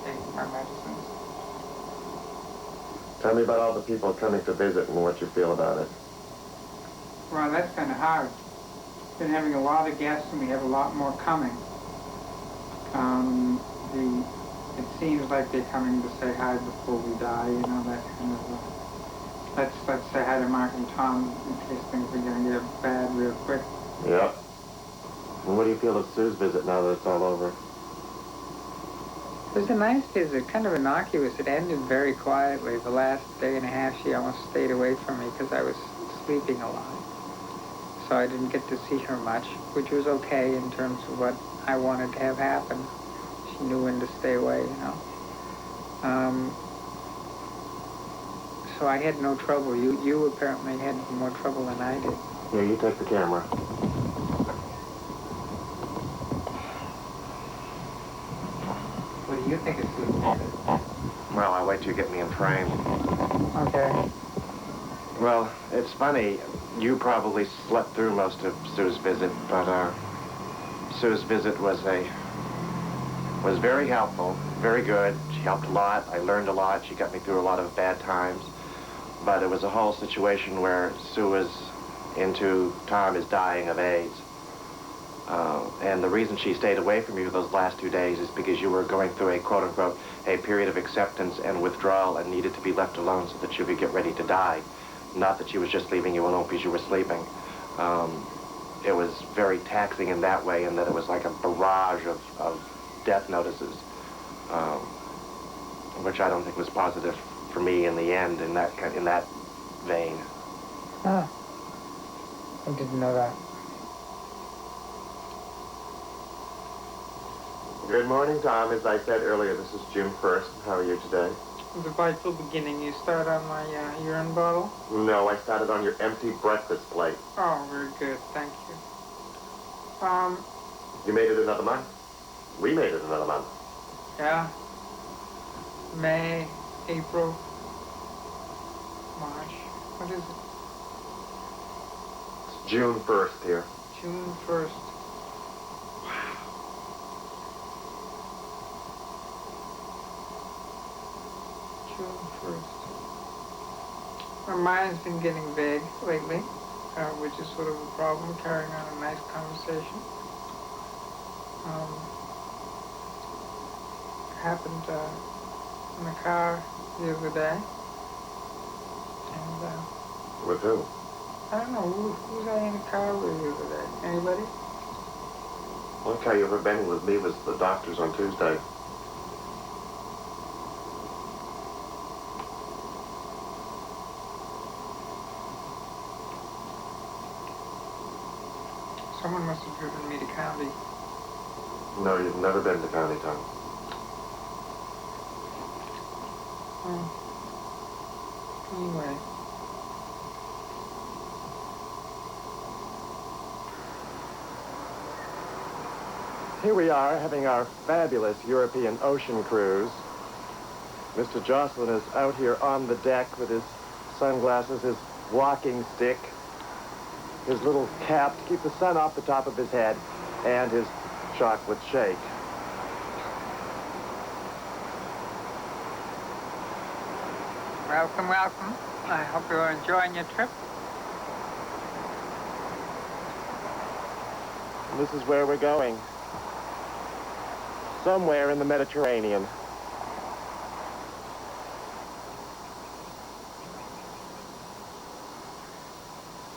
Taking my medicines.
Tell me about all the people coming to visit and what you feel about it.
Well, that's kind of hard. Been having a lot of guests, and we have a lot more coming. It seems like they're coming to say hi before we die, you know, that kind of. Let's say hi to Mark and Tom in case things are going to get bad real quick.
Yep. And what do you feel of Sue's visit now that it's all over?
It was a nice visit, kind of innocuous. It ended very quietly. The last day and a half, she almost stayed away from me because I was sleeping a lot. So I didn't get to see her much, which was okay in terms of what I wanted to have happen. She knew when to stay away, you know. So I had no trouble. You apparently had more trouble than I did.
Here, you take the camera.
What do you think of Sue's visit?
Well, I'll wait till you get me in frame.
Okay.
Well, it's funny. You probably slept through most of Sue's visit, but Sue's visit was very helpful, very good. She helped a lot. I learned a lot. She got me through a lot of bad times. But it was a whole situation where Sue was into Tom is dying of AIDS. And the reason she stayed away from you those last 2 days is because you were going through a quote-unquote a period of acceptance and withdrawal and needed to be left alone so that you could get ready to die. Not that she was just leaving you alone because you were sleeping. It was very taxing in that way, in that it was like a barrage of death notices, which I don't think was positive for me in the end, in that vein.
Ah, I didn't know that.
Good morning, Tom. As I said earlier, this is June 1st. How are you today?
The vital beginning. You start on my urine bottle?
No, I started on your empty breakfast plate.
Oh, very good. Thank you.
You made it another month. We made it another month.
Yeah. May, April, March. What is it?
It's June 1st here.
June 1st. June 1st. My mind's been getting vague lately, which is sort of a problem, carrying on a nice conversation. Happened in the car the other day. And,
with who?
I don't know, who was I in the car with the other day? Anybody?
One car you ever been with me was the doctor's on Tuesday.
Someone must have driven me to county.
No, you've never been to county, Tom.
Anyway.
Here we are having our fabulous European ocean cruise. Mr. Jocelyn is out here on the deck with his sunglasses, his walking stick, his little cap to keep the sun off the top of his head, and his chocolate shake.
Welcome, welcome. I hope you're enjoying your trip.
This is where we're going. Somewhere in the Mediterranean.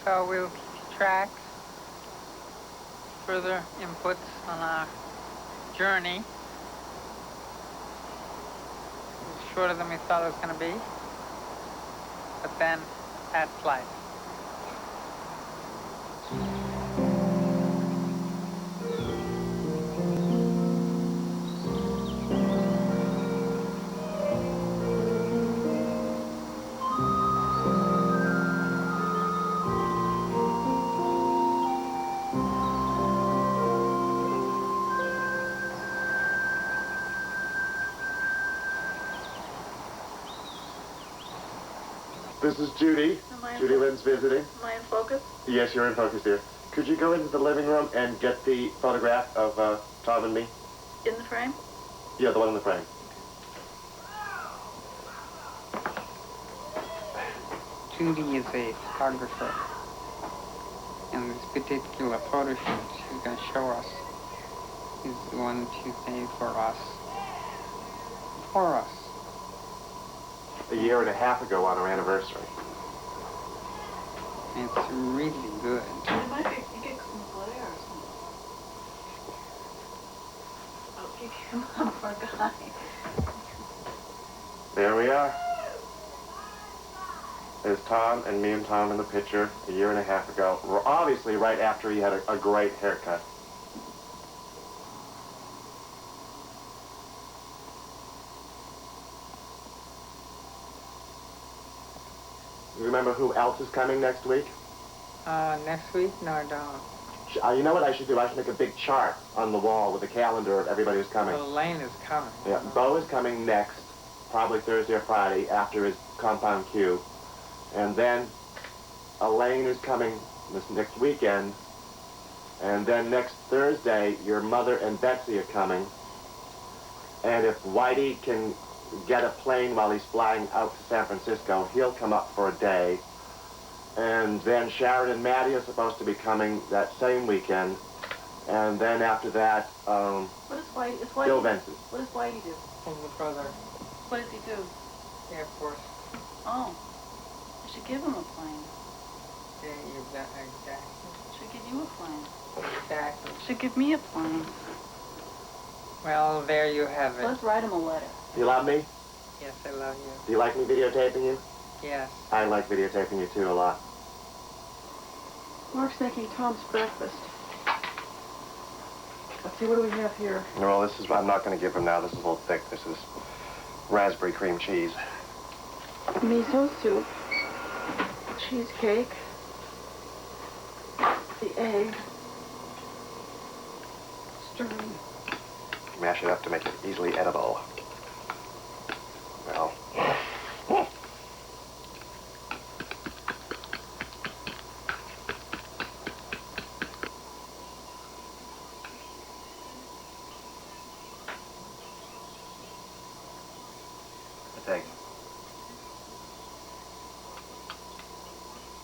So we'll keep track, further inputs on our journey. It was shorter than we thought it was going to be, but then that's life.
This is Judy. Judy Lynn's visiting.
Am I in focus?
Yes, you're in focus, dear. Could you go into the living room and get the photograph of Tom and me?
In the frame?
Yeah, the one in the frame.
Judy is a photographer, and this particular photo shoot she's going to show us is the one she's made for us. For us.
A year and a half ago on our anniversary.
It's really good.
It might be, you get some glare or something. Oh, you came on for a guy.
There we are. There's Tom and me and Tom in the picture a year and a half ago. Obviously right after he had a great haircut. You remember who else is coming next week?
Next week? No, I don't.
You know what I should do? I should make a big chart on the wall with a calendar of everybody who's coming.
Well, Elaine is coming.
Yeah, Bo is coming next, probably Thursday or Friday, after his compound Q. And then Elaine is coming this next weekend. And then next Thursday, your mother and Betsy are coming. And if Whitey can get a plane while he's flying out to San Francisco, he'll come up for a day. And then Sharon and Maddie are supposed to be coming that same weekend. And then after that,
What is Whitey? It's Whitey.
Bill Benson.
What does Whitey do?
Older brother.
What does he do?
Air Force.
Oh. I should give him a plane.
Yeah, exactly.
Should give you a plane.
Exactly.
Should give me a plane.
Well, there you have it.
Let's write him a letter.
Do you love me?
Yes, I love you.
Do you like me videotaping you?
Yes.
I like videotaping you too a lot.
Mark's making Tom's breakfast. Let's see, what do we have here?
Well, this is, I'm not going to give him now. This is a little thick. This is raspberry cream cheese.
Miso soup. Cheesecake. The egg. Stirring.
Mash it up to make it easily edible. Well. Egg.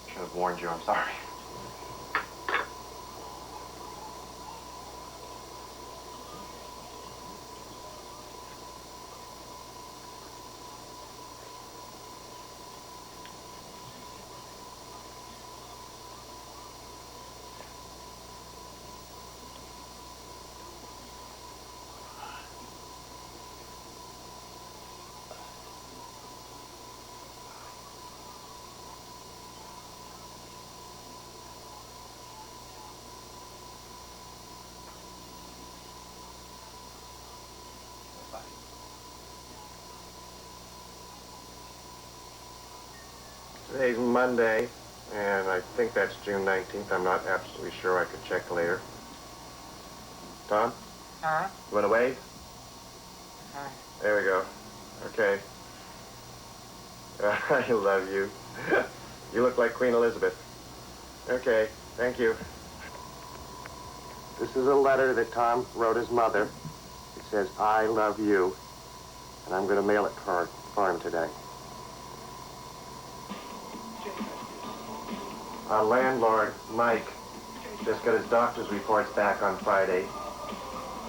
Should have warned you, I'm sorry. Today's Monday, and I think that's June 19th. I'm not absolutely sure. I could check later. Tom?
Huh?
You want to wave?
Hi.
There we go. Okay. I love you. You look like Queen Elizabeth. Okay, thank you. This is a letter that Tom wrote his mother. It says, I love you. And I'm going to mail it for him today. Our landlord, Mike, just got his doctor's reports back on Friday.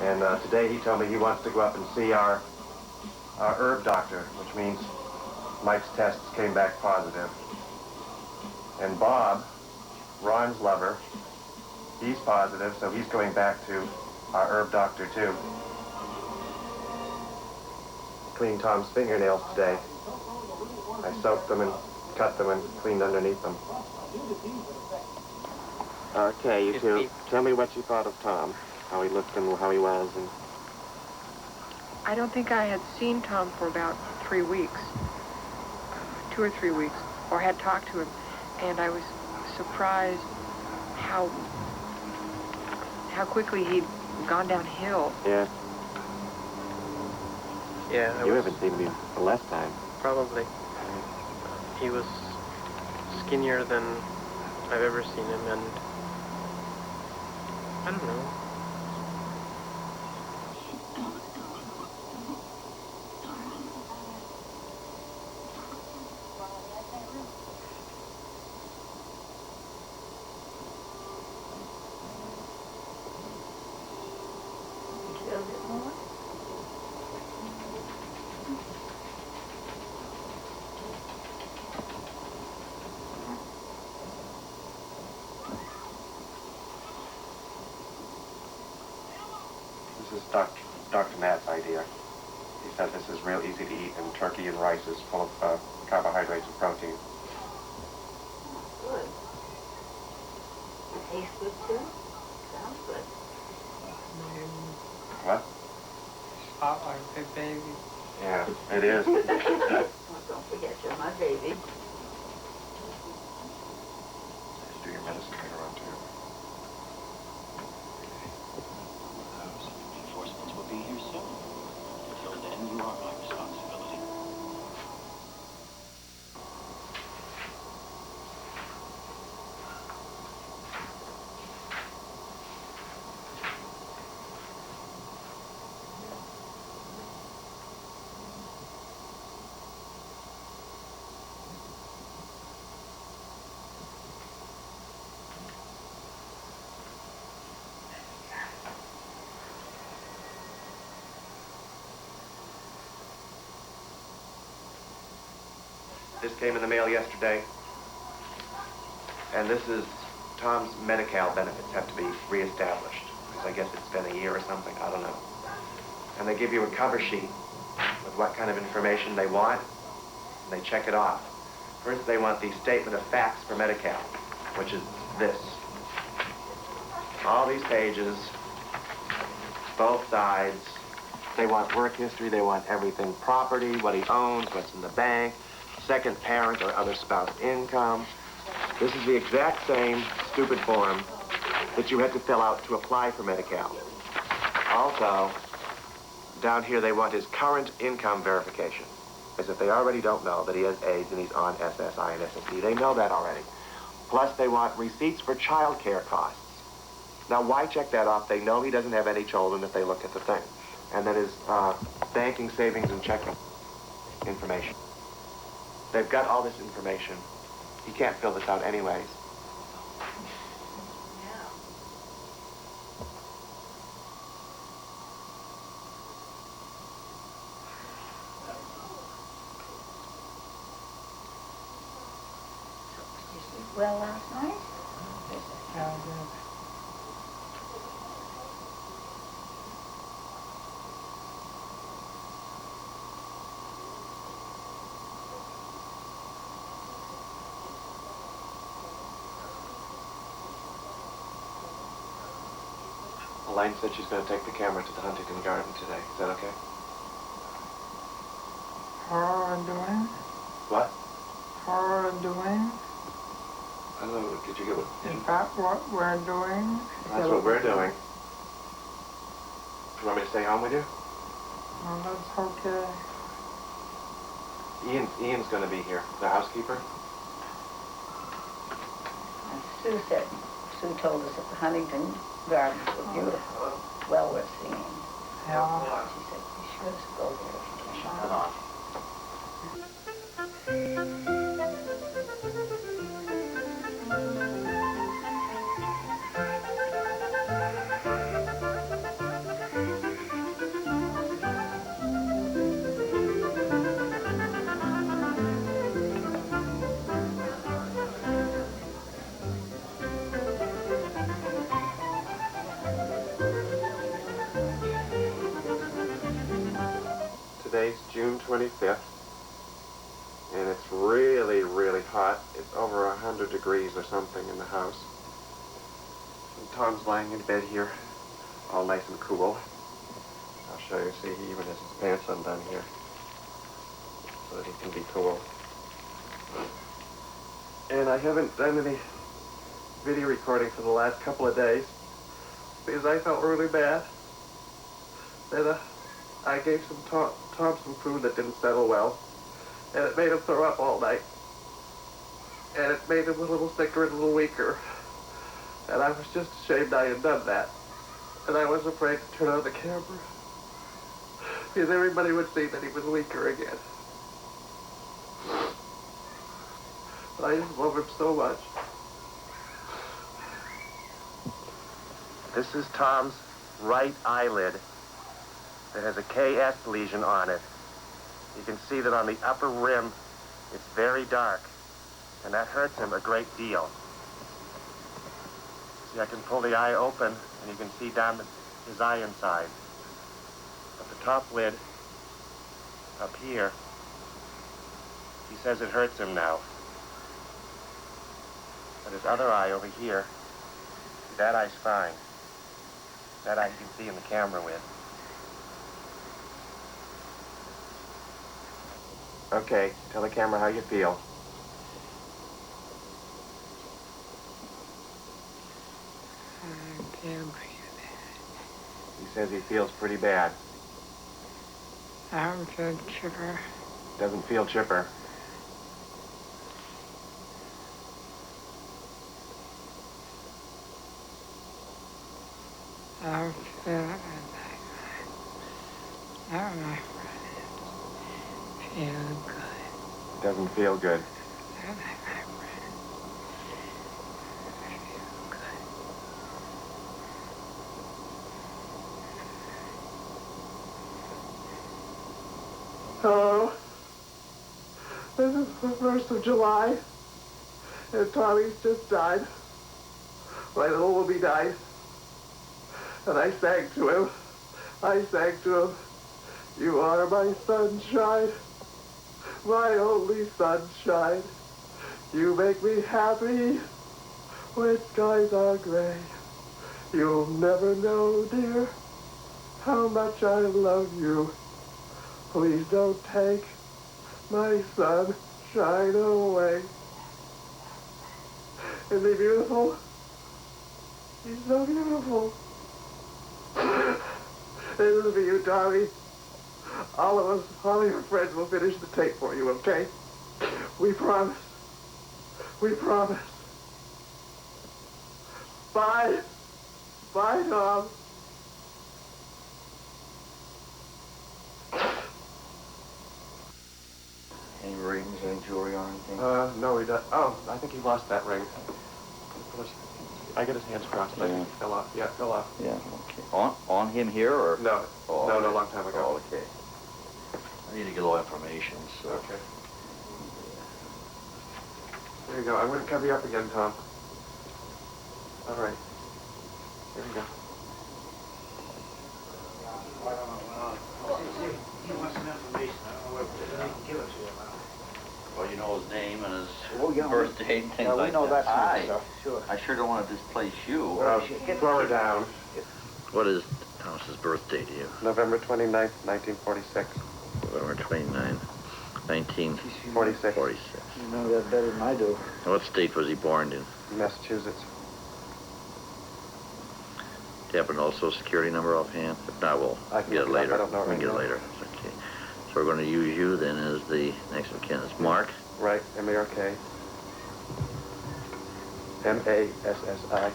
And today he told me he wants to go up and see our herb doctor, which means Mike's tests came back positive. And Bob, Ron's lover, he's positive, so he's going back to our herb doctor too. Cleaned Tom's fingernails today. I soaked them and cut them and cleaned underneath them. Okay, you two, tell me what you thought of Tom, how he looked and how he was. And
I don't think I had seen Tom for about 3 weeks, 2 or 3 weeks, or had talked to him, and I was surprised how quickly he'd gone downhill.
yeah,
Yeah,
you haven't seen me the last time.
Probably. He was skinnier than I've ever seen him, and I don't know.
This is Dr. Matt's idea. He said this is real easy to eat, and turkey and rice is full of carbohydrates and protein.
Good. It tastes good too? Sounds good.
What?
Hot like a big baby.
Yeah, it is.
Well, don't forget you're my baby.
Do your medicine later on too.
Reinforcements will be here soon. Until then, you are my responsibility.
This came in the mail yesterday. And this is Tom's Medi-Cal benefits have to be reestablished. Because I guess it's been a year or something, I don't know. And they give you a cover sheet with what kind of information they want, and they check it off. First, they want the statement of facts for Medi-Cal, which is this. All these pages, both sides. They want work history, they want everything, property, what he owns, what's in the bank, second parent or other spouse income. This is the exact same stupid form that you had to fill out to apply for Medi-Cal. Also, down here they want his current income verification, as if they already don't know that he has AIDS and he's on SSI and SSD. They know that already. Plus, they want receipts for child care costs. Now, why check that off? They know he doesn't have any children if they look at the thing. And then his banking, savings, and checking information. They've got all this information. He can't fill this out anyways.
Did you sleep well last night?
Elaine said she's going to take the camera to the Huntington Garden today. Is that okay?
Her doing?
What?
Her doing?
I don't know. Did you get what?
Is that what we're doing?
That's what we're doing.
You want me to stay home with you?
Well, that's okay.
Ian's going to be here, the housekeeper.
Sue told us that the Huntington Gardens were beautiful, well worth seeing.
Yeah.
She said, be sure to go there if you can.
Today's June 25th, and it's really, really hot. It's over 100 degrees or something in the house. And Tom's lying in bed here, all nice and cool. I'll show you. See, he even has his pants undone here, so that he can be cool. And I haven't done any video recording for the last couple of days because I felt really bad that I gave Tom some food that didn't settle well, and it made him throw up all night. And it made him a little sicker and a little weaker. And I was just ashamed I had done that. And I was afraid to turn on the camera, because everybody would see that he was weaker again. But I just love him so much. This is Tom's right eyelid that has a KS lesion on it. You can see that on the upper rim, it's very dark, and that hurts him a great deal. See, I can pull the eye open, and you can see down his eye inside. But the top lid, up here, he says it hurts him now. But his other eye over here, see, that eye's fine. That eye you can see in the camera with. Okay, tell the camera how you feel.
I can't breathe.
He says he feels pretty bad.
I don't feel chipper.
Doesn't feel chipper.
I don't feel it. I don't know. Feel good.
Doesn't feel good.
Hello. This is the 1st of July, and Tommy's just died. My little Whoopi died. And I sang to him. You are my sunshine, my only sunshine. You make me happy when skies are gray. You'll never know, dear, how much I love you. Please don't take my sunshine away. Isn't he beautiful? He's so beautiful. This is for you, Tommy. All of us, all your friends will finish the tape for you, okay? We promise. We promise. Bye. Bye, Tom.
Any rings, any jewelry or anything?
No, he does. Oh, I think he lost that ring. I get his hands crossed. I think he fell off. Yeah, it fell off.
Yeah, okay. On him here, or?
No.
Oh,
no,
okay.
a long time ago.
Oh, okay. I need to get all information, so.
Okay. There you go. I'm going to cover you up again, Tom. All right. Here we go.
He wants some information. I don't know whether he can give it to you.
Well, you know his name and his
yeah,
birth date and things
yeah,
like
we know that kind of
Aye.
stuff, sure.
I sure don't want to displace you.
Throw her down.
What is Thomas's birth date to you?
November 29th, 1946.
November 29,
1946.
46.
You know that better than I do.
What state was he born in?
Massachusetts.
Do you happen to know the Social Security number offhand? If not, we'll
I can
get it
look it up.
later.
I don't know it
We can
right
get it
now.
later. It's okay. So we're going to use you then as the next of kin. It's Mark.
Right, M-A-R-K. M-A-S-S-I.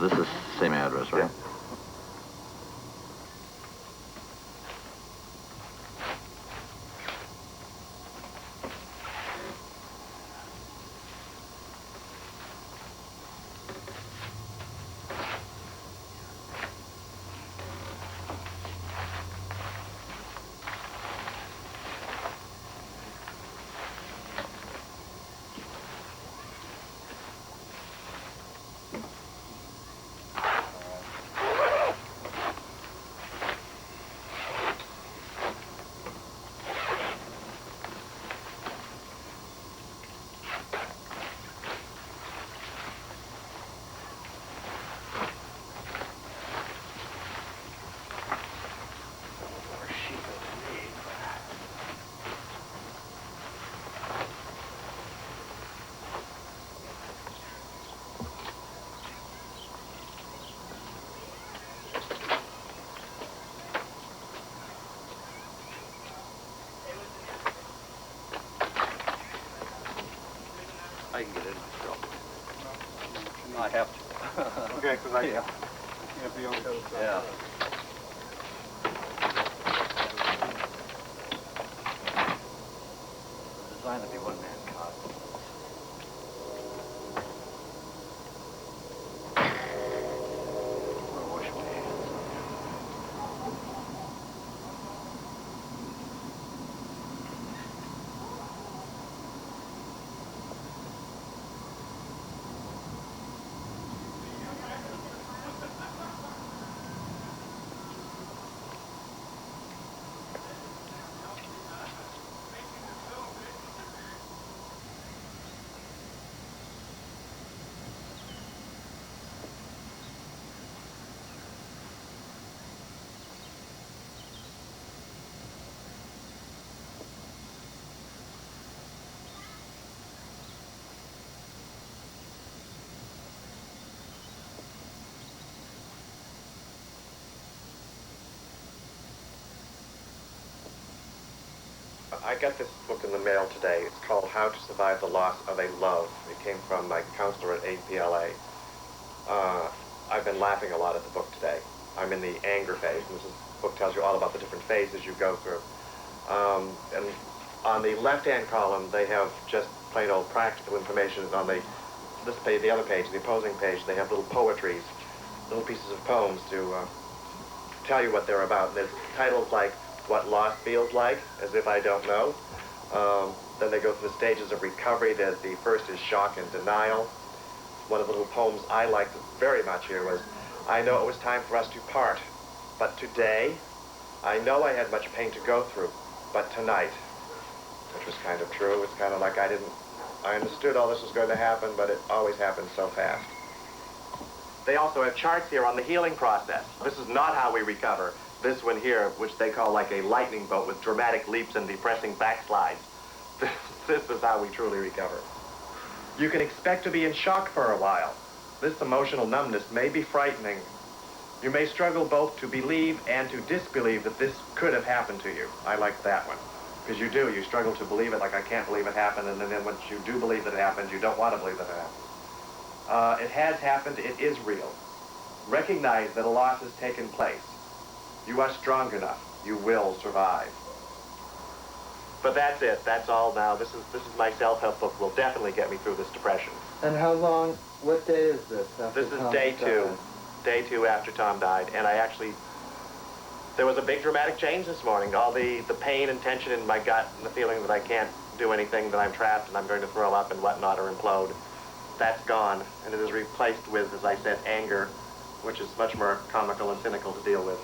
This is the same address, right?
Yeah.
I can get in myself. I have to.
Okay, because I
Yeah.
can't be on the other side.
Yeah. It's designed to be one-man cot. I'll wash my hands.
I got this book in the mail today. It's called How to Survive the Loss of a Love. It came from my counselor at APLA. I've been laughing a lot at the book today. I'm in the anger phase, and this book tells you all about the different phases you go through. And on the left-hand column, they have just plain old practical information. On this page, the other page, the opposing page, they have little poetries, little pieces of poems to tell you what they're about. And there's titles like What Loss Feels Like, as if I don't know. Then they go through the stages of recovery. The first is shock and denial. One of the little poems I liked very much here was, I know it was time for us to part, but today, I know I had much pain to go through, but tonight, which was kind of true. It's kind of like I understood all this was going to happen, but it always happened so fast. They also have charts here on the healing process. This is not how we recover. This one here, which they call like a lightning bolt with dramatic leaps and depressing backslides. This is how we truly recover. You can expect to be in shock for a while. This emotional numbness may be frightening. You may struggle both to believe and to disbelieve that this could have happened to you. I like that one. Because you do. You struggle to believe it, like I can't believe it happened, and then once you do believe that it happened, you don't want to believe that it happened. It has happened. It is real. Recognize that a loss has taken place. You are strong enough. You will survive. But that's it. That's all now. This is my self-help book. Will definitely get me through this depression.
And how long, what day is this?
This is day 2. Day 2 after Tom died. And there was a big dramatic change this morning. All the pain and tension in my gut and the feeling that I can't do anything, that I'm trapped and I'm going to throw up and whatnot or implode, that's gone. And it is replaced with, as I said, anger, which is much more comical and cynical to deal with.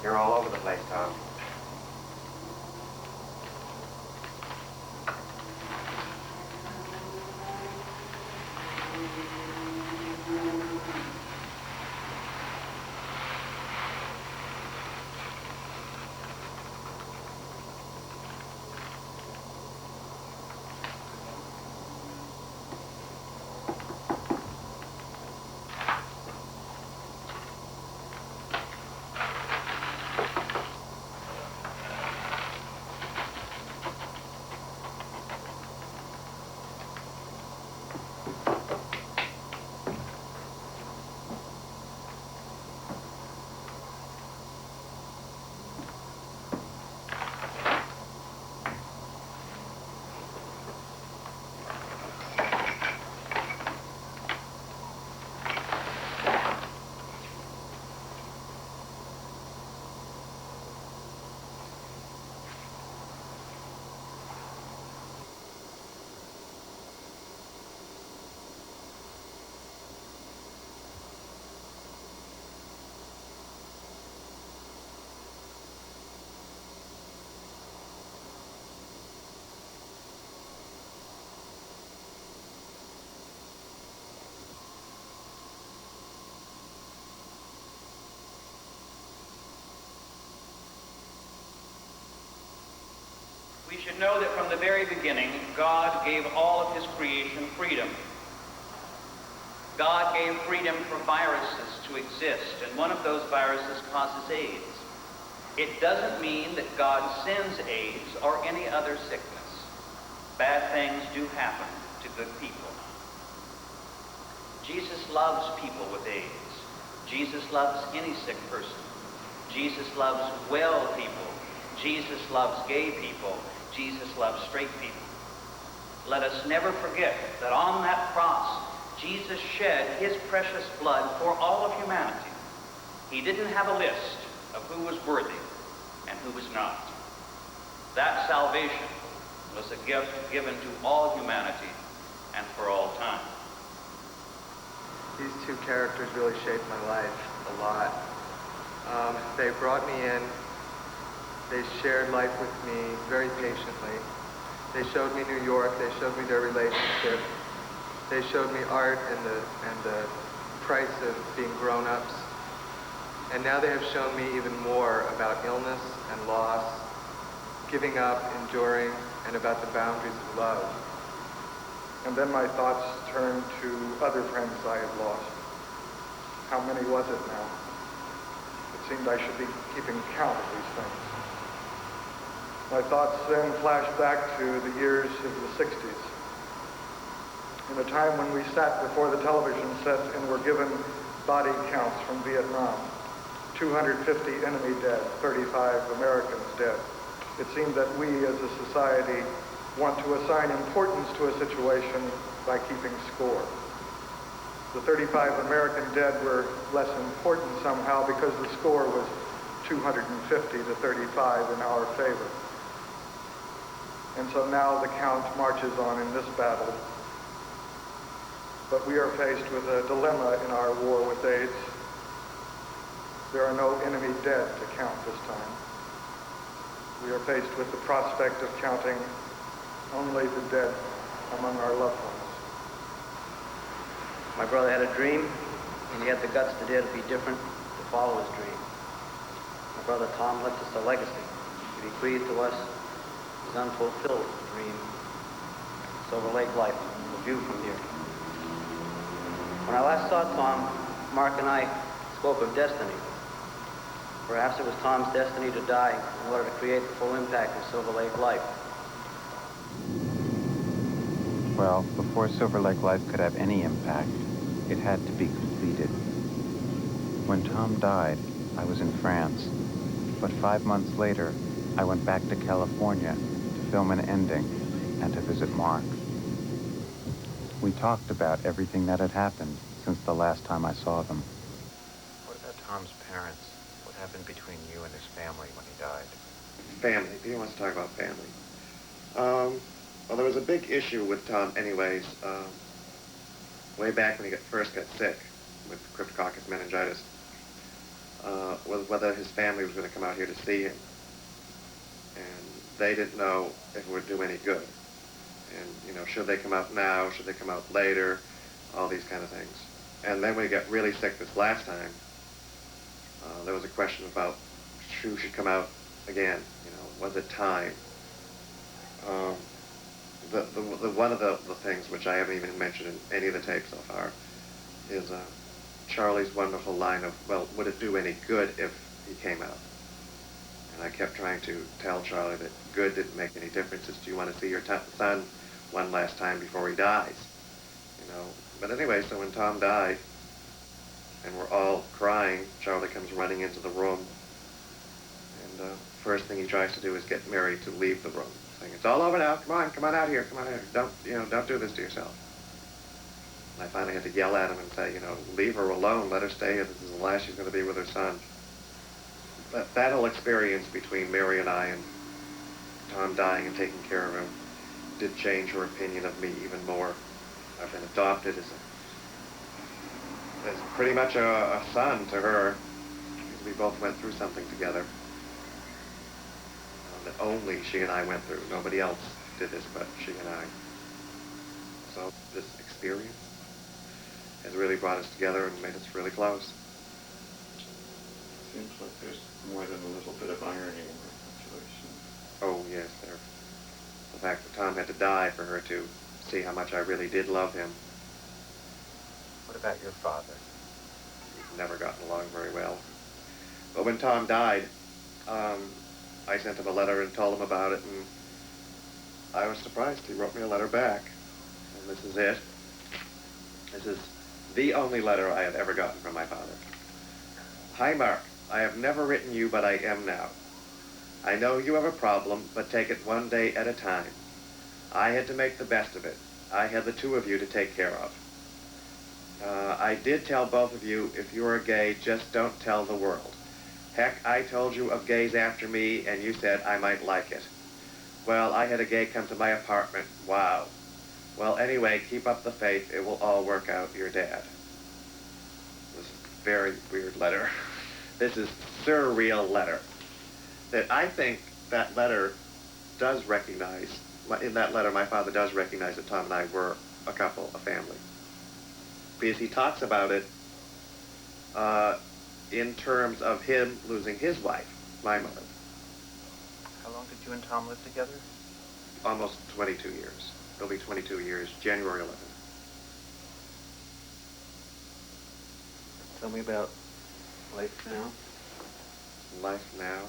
You're all over the place, Tom.
We should know that from the very beginning, God gave all of his creation freedom. God gave freedom for viruses to exist, and one of those viruses causes AIDS. It doesn't mean that God sends AIDS or any other sickness. Bad things do happen to good people. Jesus loves people with AIDS. Jesus loves any sick person. Jesus loves well people. Jesus loves gay people. Jesus loves straight people. Let us never forget that on that cross, Jesus shed his precious blood for all of humanity. He didn't have a list of who was worthy and who was not. That salvation was a gift given to all humanity and for all time.
These two characters really shaped my life a lot. They brought me in. They shared life with me very patiently. They showed me New York. They showed me their relationship. They showed me art and the price of being grown-ups. And now they have shown me even more about illness and loss, giving up, enduring, and about the boundaries of love.
And then my thoughts turned to other friends I had lost. How many was it now? It seemed I should be keeping count of these things. My thoughts then flashed back to the years of the 60s, in a time when we sat before the television set and were given body counts from Vietnam. 250 enemy dead, 35 Americans dead. It seemed that we as a society want to assign importance to a situation by keeping score. The 35 American dead were less important somehow because the score was 250 to 35 in our favor. And so now the count marches on in this battle. But we are faced with a dilemma in our war with AIDS. There are no enemy dead to count this time. We are faced with the prospect of counting only the dead among our loved ones.
My brother had a dream, and he had the guts to dare to be different, to follow his dream. My brother Tom left us a legacy. He bequeathed to us his unfulfilled dream, Silverlake Life, the view from here. When I last saw Tom, Mark and I spoke of destiny. Perhaps it was Tom's destiny to die in order to create the full impact of Silverlake Life.
Well, before Silverlake Life could have any impact, it had to be completed. When Tom died, I was in France, but 5 months later, I went back to California to film an ending and to visit Mark. We talked about everything that had happened since the last time I saw them. What about Tom's parents? What happened between you and his family when he died?
Family. He wants to talk about family. Well, there was a big issue with Tom anyways. Way back when he first got sick with cryptococcus meningitis. whether his family was going to come out here to see him. And they didn't know if it would do any good. And, you know, should they come out now? Should they come out later? All these kind of things. And then when he got really sick this last time, there was a question about who should come out again. You know, was it time? One of the things which I haven't even mentioned in any of the tapes so far is Charlie's wonderful line of, well, would it do any good if he came out? And I kept trying to tell Charlie that good didn't make any difference. Do you want to see your son one last time before he dies? You know. But anyway, so when Tom died, and we're all crying, Charlie comes running into the room, and first thing he tries to do is get Mary to leave the room, saying, "It's all over now. Come on out here. Come on out here. Don't do this to yourself." And I finally had to yell at him and say, leave her alone. Let her stay here. This is the last she's going to be with her son. But that whole experience between Mary and I and Tom dying and taking care of him did change her opinion of me even more. I've been adopted as pretty much a son to her, because we both went through something together that only she and I went through. Nobody else did this but she and I. So this experience has really brought us together and made us really close.
Seems like there's more than a little bit of irony in the situation.
Oh, yes, there. The fact that Tom had to die for her to see how much I really did love him.
What about your father?
We've never gotten along very well. But when Tom died, I sent him a letter and told him about it, and I was surprised. He wrote me a letter back. And this is it. This is the only letter I have ever gotten from my father. "Hi, Mark. I have never written you, but I am now. I know you have a problem, but take it one day at a time. I had to make the best of it. I had the two of you to take care of. I did tell both of you, if you are gay, just don't tell the world. Heck, I told you of gays after me, and you said I might like it. Well, I had a gay come to my apartment. Wow. Well, anyway, keep up the faith. It will all work out. Your dad." This is a very weird letter. This is surreal letter. That I think that letter does recognize, in that letter my father does recognize that Tom and I were a couple, a family. Because he talks about it in terms of him losing his wife, my mother.
How long did you and Tom live together?
Almost 22 years. It'll be 22 years, January 11th.
Tell me about life now.
Life now.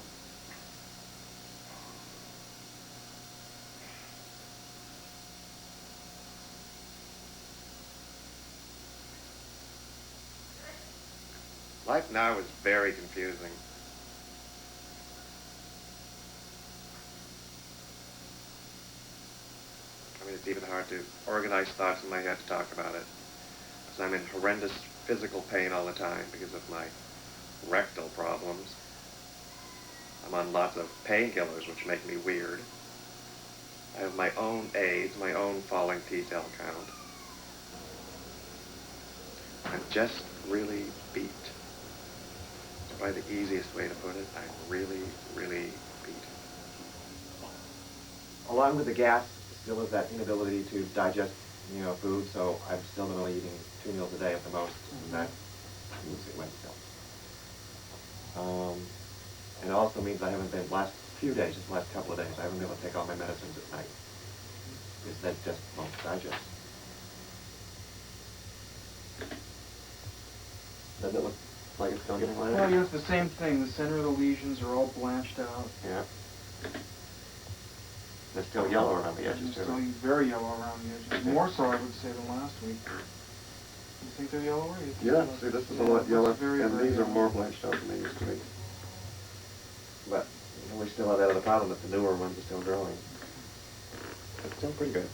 Life now is very confusing. I mean, it's even hard to organize thoughts in my head to talk about it. Because I'm in horrendous physical pain all the time because of my rectal problems. I'm on lots of painkillers, which make me weird. I have my own AIDS, my own falling T-cell count. I'm just really beat. It's probably the easiest way to put it. I'm really, really beat.
Along with the gas, still is that inability to digest, food, so I've still been only eating 2 meals a day at the most, and that went still. And it also means I haven't been, last few days, just the last couple of days, I haven't been able to take all my medicines at night, because that just won't digest. Doesn't it look like it's still getting lighter?
Well, yeah, it's the same thing. The center of the lesions are all blanched out.
Yeah. They're still yellow around the edges,
They're
too.
still very yellow around the edges. More so, I would say, than last week. You think they're yellower?
Yeah, see, this is a lot yellow, and these are more blanched out than they used to be. But we still have that other problem that the newer ones are still growing. It's still pretty good.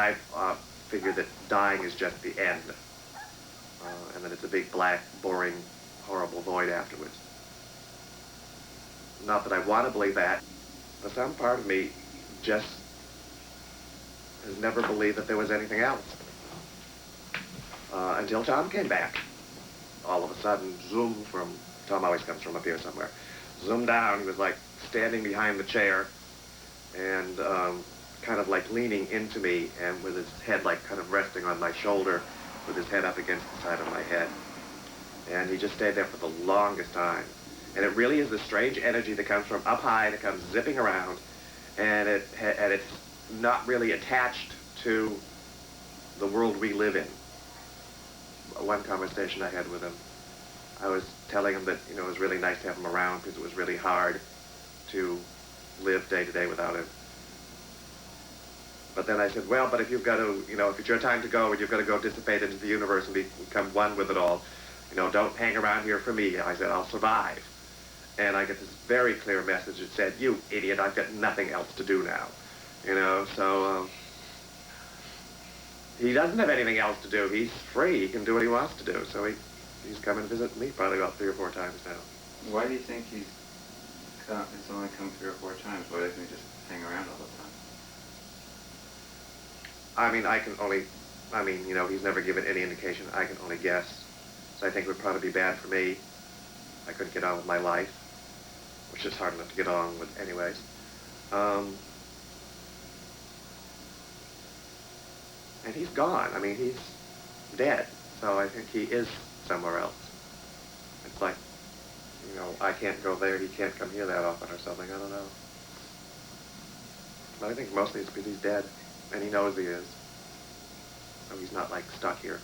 I figure that dying is just the end, and that it's a big, black, boring, horrible void afterwards. Not that I want to believe that, but some part of me just has never believed that there was anything else. Until Tom came back. All of a sudden, zoom from, Tom always comes from up here somewhere, zoom down, he was like standing behind the chair and kind of like leaning into me and with his head like kind of resting on my shoulder with his head up against the side of my head. And he just stayed there for the longest time. And it really is this strange energy that comes from up high, that comes zipping around, and it's not really attached to the world we live in. One conversation I had with him, I was telling him that, you know, it was really nice to have him around because it was really hard to live day to day without him. But then I said, well, but if you've got to, you know, if it's your time to go and you've got to go dissipate into the universe and become one with it all, you know, don't hang around here for me. I said, I'll survive. And I get this very clear message that said, you idiot, I've got nothing else to do now. You know, so he doesn't have anything else to do. He's free. He can do what he wants to do. So he's come and visit me probably about 3 or 4 times now.
Why do you think it's only come 3 or 4 times? Why doesn't he just hang around all the time?
I mean, you know, he's never given any indication. I can only guess. So I think it would probably be bad for me. I couldn't get on with my life, which is hard enough to get on with anyways. And he's gone. I mean, he's dead. So I think he is somewhere else. It's like, you know, I can't go there, he can't come here that often or something. I don't know. But I think mostly it's because he's dead, and he knows he is. So he's not, like, stuck here.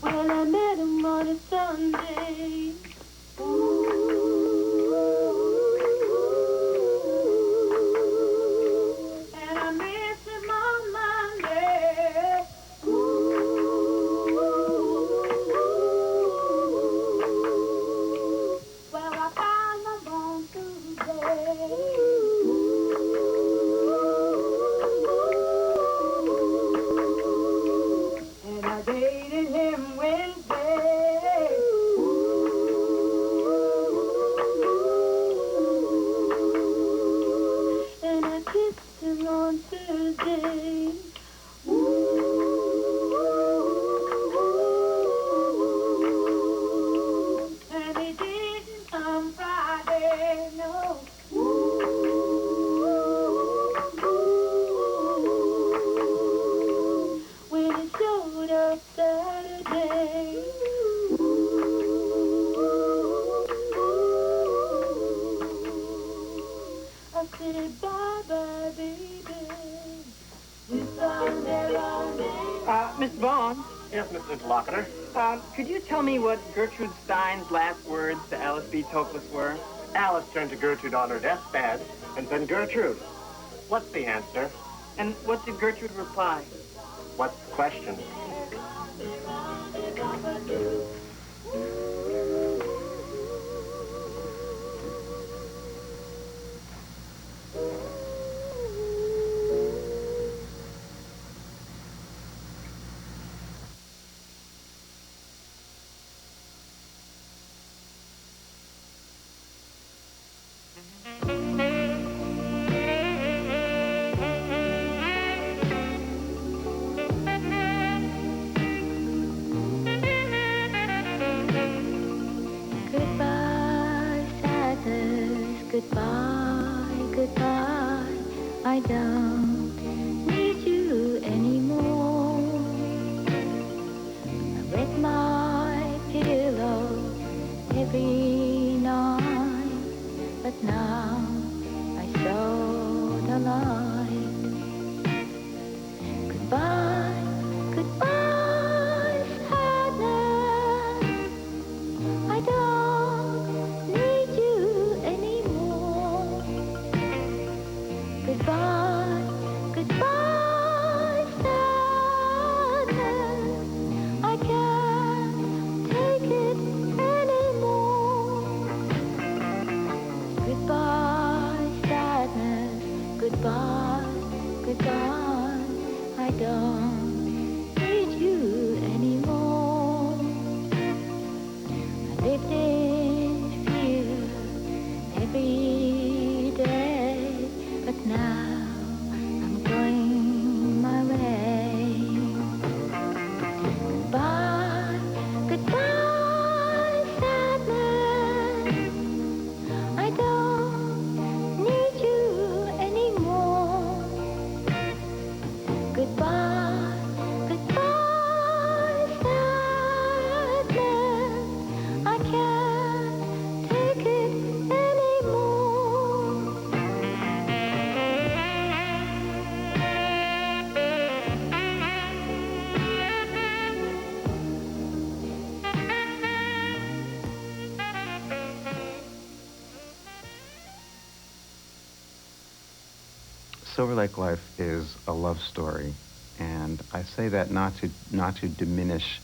Well, I met him on a Sunday. And I missed him on Monday. Well, I found him on Tuesday. And I dated him Wednesday. And I kissed him on Thursday. And he didn't on Friday, no. When he showed up Saturday. I said, bye-bye, baby. It's Sunday,
Miss Vaughn?
Yes, Mr. Interlocutor.
Could you tell me what Gertrude Stein's last words to Alice B. Toklas were?
Alice turned to Gertrude on her deathbed and said, Gertrude, what's the answer?
And what did Gertrude reply?
What's the question?
Goodbye, sadness, goodbye, goodbye. I don't need you anymore. I wet my pillow every night, but now I saw the light. Goodbye, goodbye, sadness. I don't need you anymore. Goodbye, goodbye, sadness. I can't take it anymore. Goodbye. Goodbye, goodbye, I don't need you anymore. I lived in fear every day, but now I'm going my way. Goodbye, goodbye, sadness. I don't need you anymore. Goodbye, goodbye, sadness. I can't take it anymore.
Silverlake Life is a love story, and I say that not to diminish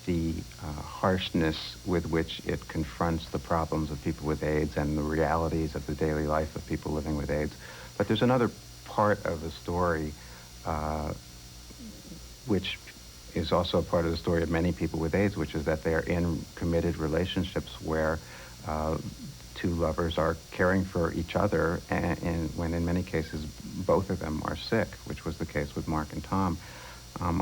the harshness with which it confronts the problems of people with AIDS and the realities of the daily life of people living with AIDS. But there's another part of the story which is also a part of the story of many people with AIDS, which is that they are in committed relationships where two lovers are caring for each other, and when in many cases both of them are sick, which was the case with Mark and Tom.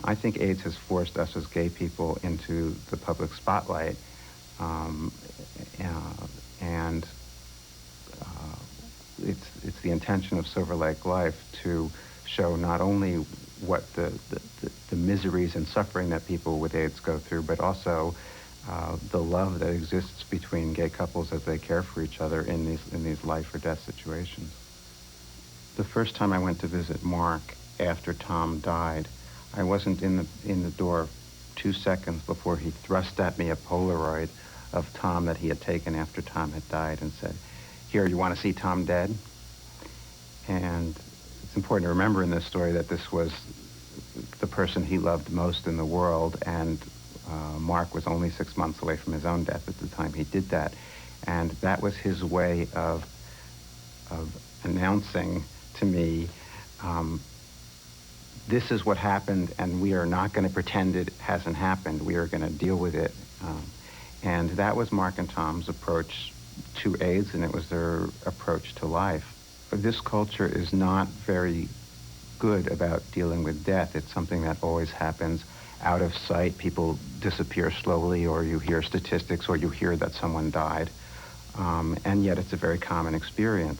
I think AIDS has forced us as gay people into the public spotlight, and it's the intention of Silverlake Life to show not only what the miseries and suffering that people with AIDS go through, but also the love that exists between gay couples as they care for each other in these life or death situations. The first time I went to visit Mark after Tom died, I wasn't in the door 2 seconds before he thrust at me a Polaroid of Tom that he had taken after Tom had died and said, "Here, you want to see Tom dead?" And it's important to remember in this story that this was the person he loved most in the world, and Mark was only 6 months away from his own death at the time he did that. And that was his way of announcing to me, this is what happened, and we are not going to pretend it hasn't happened. We are going to deal with it. And that was Mark and Tom's approach to AIDS, and it was their approach to life. This culture is not very good about dealing with death. It's something that always happens out of sight. People disappear slowly, or you hear statistics, or you hear that someone died. And yet it's a very common experience.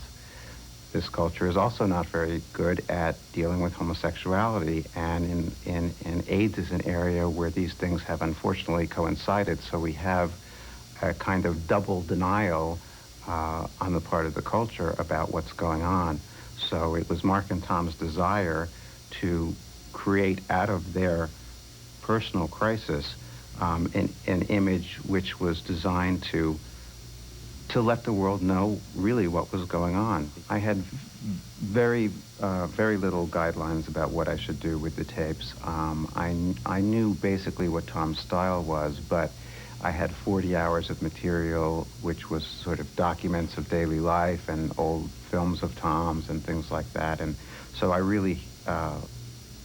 This culture is also not very good at dealing with homosexuality, and in AIDS is an area where these things have unfortunately coincided, so we have a kind of double denial on the part of the culture about what's going on. So it was Mark and Tom's desire to create out of their personal crisis an image which was designed to let the world know really what was going on. I had very little guidelines about what I should do with the tapes. I knew basically what Tom's style was, but I had 40 hours of material which was sort of documents of daily life and old films of Tom's and things like that. And so I really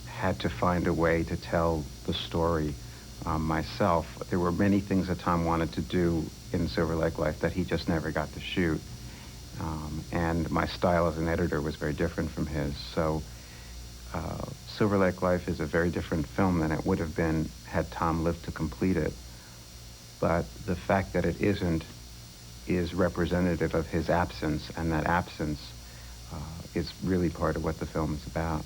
had to find a way to tell the story myself. There were many things that Tom wanted to do in Silverlake Life that he just never got to shoot. And my style as an editor was very different from his. So Silverlake Life is a very different film than it would have been had Tom lived to complete it. But the fact that it isn't is representative of his absence, and that absence is really part of what the film is about.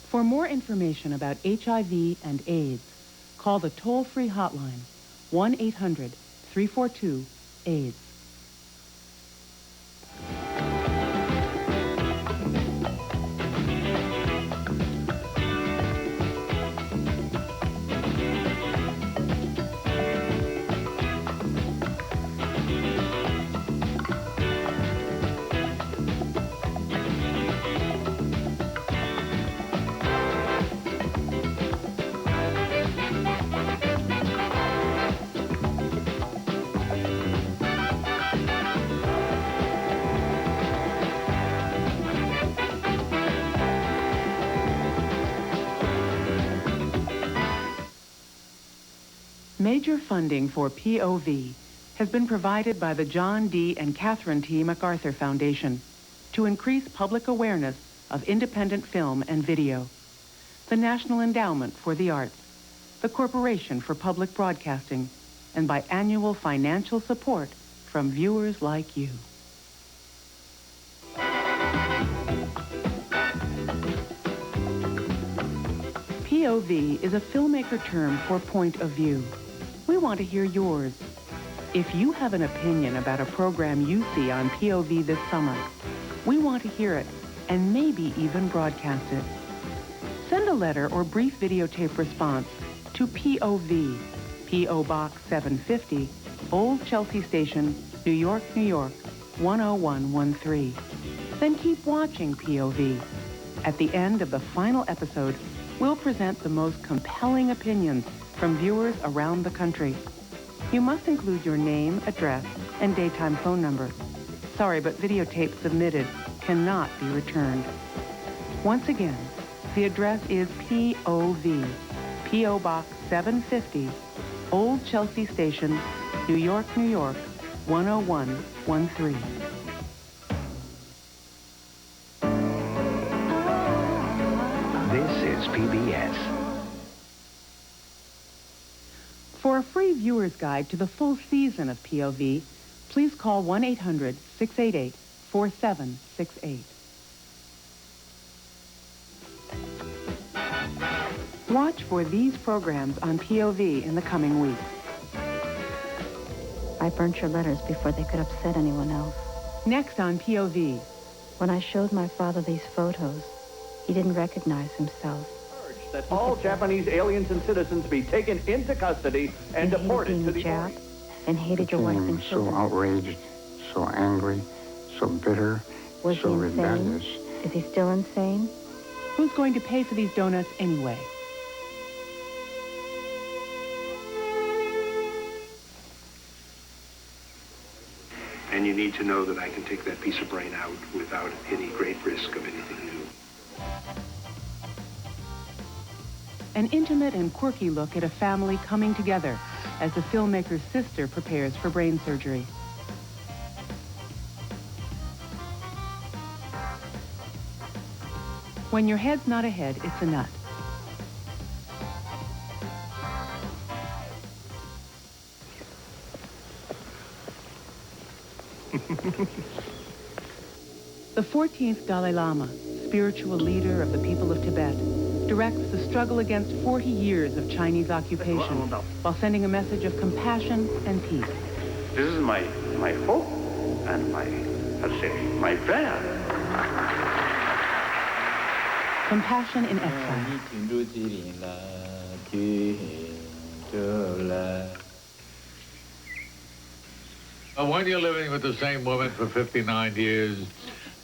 For more information about HIV and AIDS, call the toll-free hotline, 1-800-342-AIDS. Major funding for POV has been provided by the John D. and Catherine T. MacArthur Foundation to increase public awareness of independent film and video, the National Endowment for the Arts, the Corporation for Public Broadcasting, and by annual financial support from viewers like you. POV is a filmmaker term for point of view. We want to hear yours. If you have an opinion about a program you see on POV this summer, we want to hear it and maybe even broadcast it. Send a letter or brief videotape response to POV, P.O. Box 750, Old Chelsea Station, New York, New York, 10113. Then keep watching POV. At the end of the final episode, we'll present the most compelling opinions from viewers around the country. You must include your name, address, and daytime phone number. Sorry, but videotape submitted cannot be returned. Once again, the address is POV, P.O. Box 750, Old Chelsea Station, New York, New York, 10113.
This is PBS.
For a free viewer's guide to the full season of POV, please call 1-800-688-4768. Watch for these programs on POV in the coming weeks.
I burnt your letters before they could upset anyone else.
Next on POV.
When I showed my father these photos, he didn't recognize himself.
That all Japanese aliens and citizens be taken into custody and deported to the
Jap and hated your wife and
so
children.
outraged, so angry, so bitter,
Was
so
he insane?
rebellious.
Is he still insane?
Who's going to pay for these donuts anyway?
And you need to know that I can take that piece of brain out without any great risk of anything new.
An intimate and quirky look at a family coming together as the filmmaker's sister prepares for brain surgery. When your head's not ahead, it's a nut. The 14th Dalai Lama, spiritual leader of the people of Tibet, directs the struggle against 40 years of Chinese occupation while sending a message of compassion and peace.
This is my hope and my prayer.
Compassion in exile.
When you're living with the same woman for 59 years,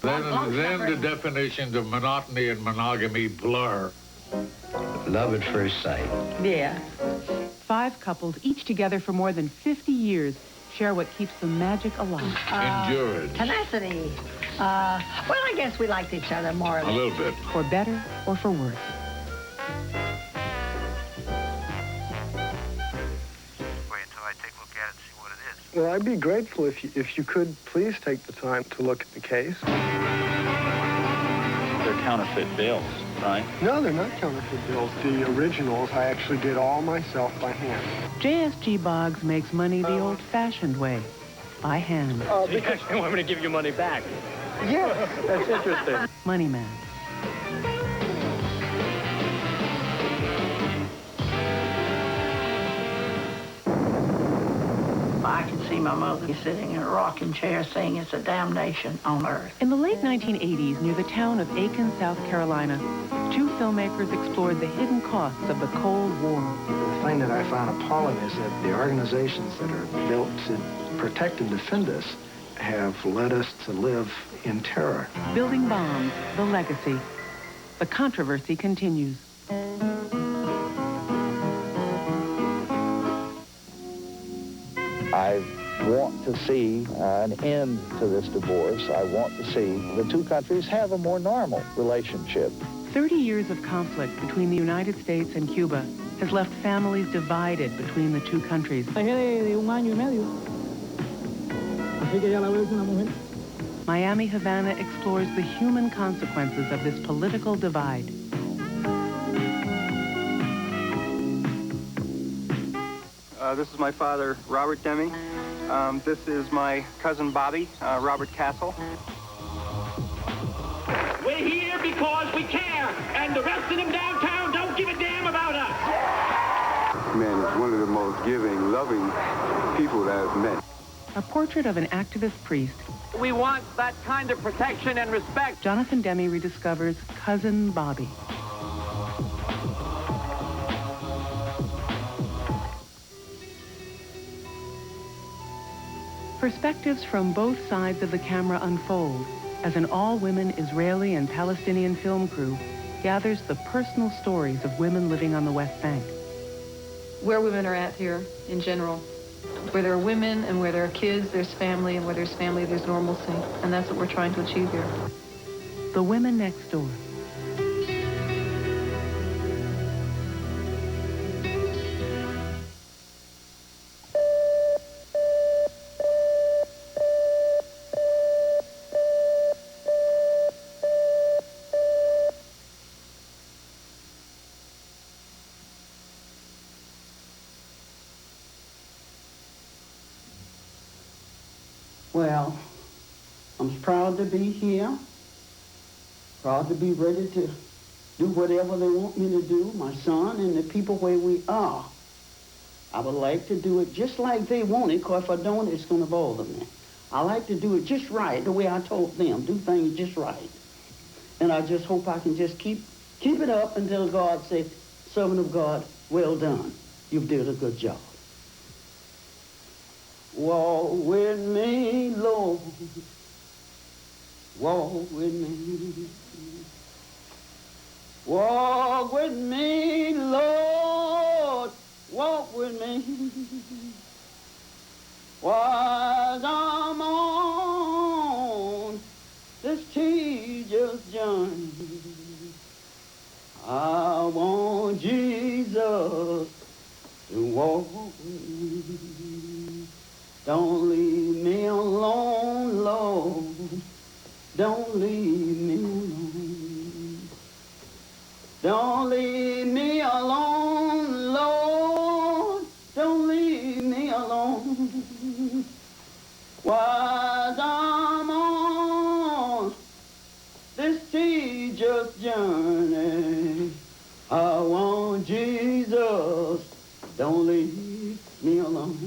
then the definitions of monotony and monogamy blur.
Love at first sight.
Yeah. 5 couples, each together for more than 50 years, share what keeps the magic alive.
Endurance.
Tenacity. Well, I guess we liked each other more or less.
A little bit.
For better or for worse.
Well, I'd be grateful if you could please take the time to look at the case.
They're counterfeit bills, right?
No, they're not counterfeit bills. The originals I actually did all myself by hand.
JSG Boggs makes money the old-fashioned way, by hand.
Because
you want me to give you money back?
Yes,
that's interesting.
Money man.
I can see my mother sitting in a rocking chair saying it's a damnation on earth.
In the late 1980s, near the town of Aiken, South Carolina, 2 filmmakers explored the hidden costs of the Cold War.
The thing that I found appalling is that the organizations that are built to protect and defend us have led us to live in terror.
Building bombs, the legacy. The controversy continues.
I want to see an end to this divorce. I want to see the 2 countries have a more normal relationship.
30 years of conflict between the United States and Cuba has left families divided between the two countries.
De 1 año y medio. Así que ya la veo una mujer.
Miami Havana explores the human consequences of this political divide.
This is my father, Robert Deming. This is my cousin, Bobby, Robert Castle.
We're here because we care, and the rest of them downtown don't give a damn about us.
Man is one of the most giving, loving people that I've met.
A portrait of an activist priest.
We want that kind of protection and respect.
Jonathan Demme rediscovers Cousin Bobby. Perspectives from both sides of the camera unfold as an all-women Israeli and Palestinian film crew gathers the personal stories of women living on the West Bank.
Where women are at here, in general. Where there are women and where there are kids, there's family, and where there's family, there's normalcy. And that's what we're trying to achieve here.
The Women Next Door.
Well, I'm proud to be here, proud to be ready to do whatever they want me to do, my son and the people where we are. I would like to do it just like they want it, because if I don't, it's going to bother me. I like to do it just right, the way I told them, do things just right. And I just hope I can just keep it up until God says, servant of God, well done. You've did a good job. Walk with me, Lord. Walk with me. Walk with me, Lord. Walk with me. While I'm on this tedious journey, I want Jesus to walk with me. Don't leave me alone, Lord. Don't leave me alone. Don't leave me alone, Lord. Don't leave me alone. While I'm on this tedious journey, I want Jesus. Don't leave me alone.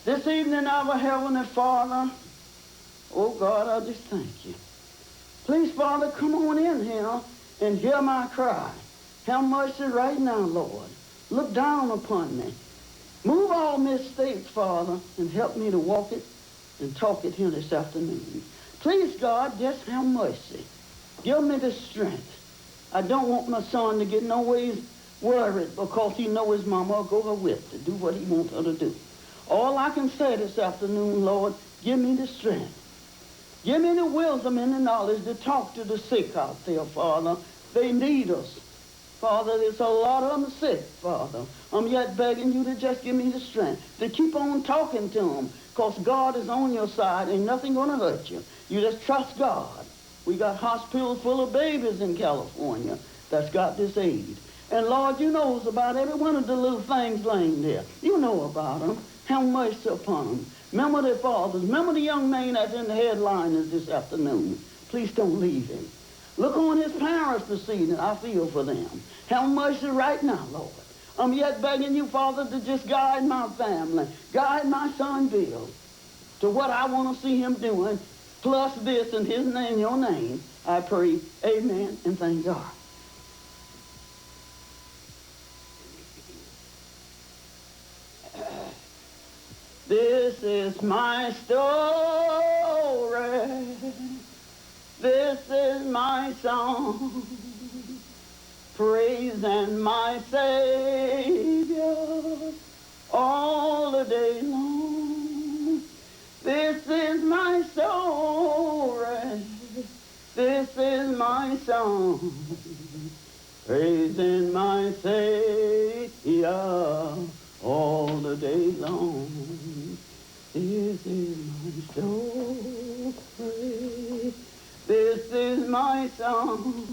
This evening, our Heavenly Father, oh God, I just thank you. Please, Father, come on in here and hear my cry. Have mercy right now, Lord. Look down upon me. Move all mistakes, Father, and help me to walk it and talk it here this afternoon. Please, God, just have mercy. Give me the strength. I don't want my son to get no ways worried because he know his mama will go her with to do what he wants her to do. All I can say this afternoon, Lord, give me the strength. Give me the wisdom and the knowledge to talk to the sick out there, Father. They need us. Father, there's a lot of them sick, Father. I'm yet begging you to just give me the strength to keep on talking to them, because God is on your side. Ain't nothing going to hurt you. You just trust God. We got hospitals full of babies in California that's got this aid. And, Lord, you know about every one of the little things laying there. You know about them. Have mercy upon them. Remember their fathers. Remember the young man that's in the headliners this afternoon. Please don't leave him. Look on his parents this evening. I feel for them. Have mercy right now, Lord. I'm yet begging you, Father, to just guide my family. Guide my son, Bill, to what I want to see him doing, plus this in his name, your name. I pray, amen, and thank God. This is my story. This is my song. Praising my Savior all the day long. This is my story. This is my song. praising my Savior all the day long. This is my story, this is my song,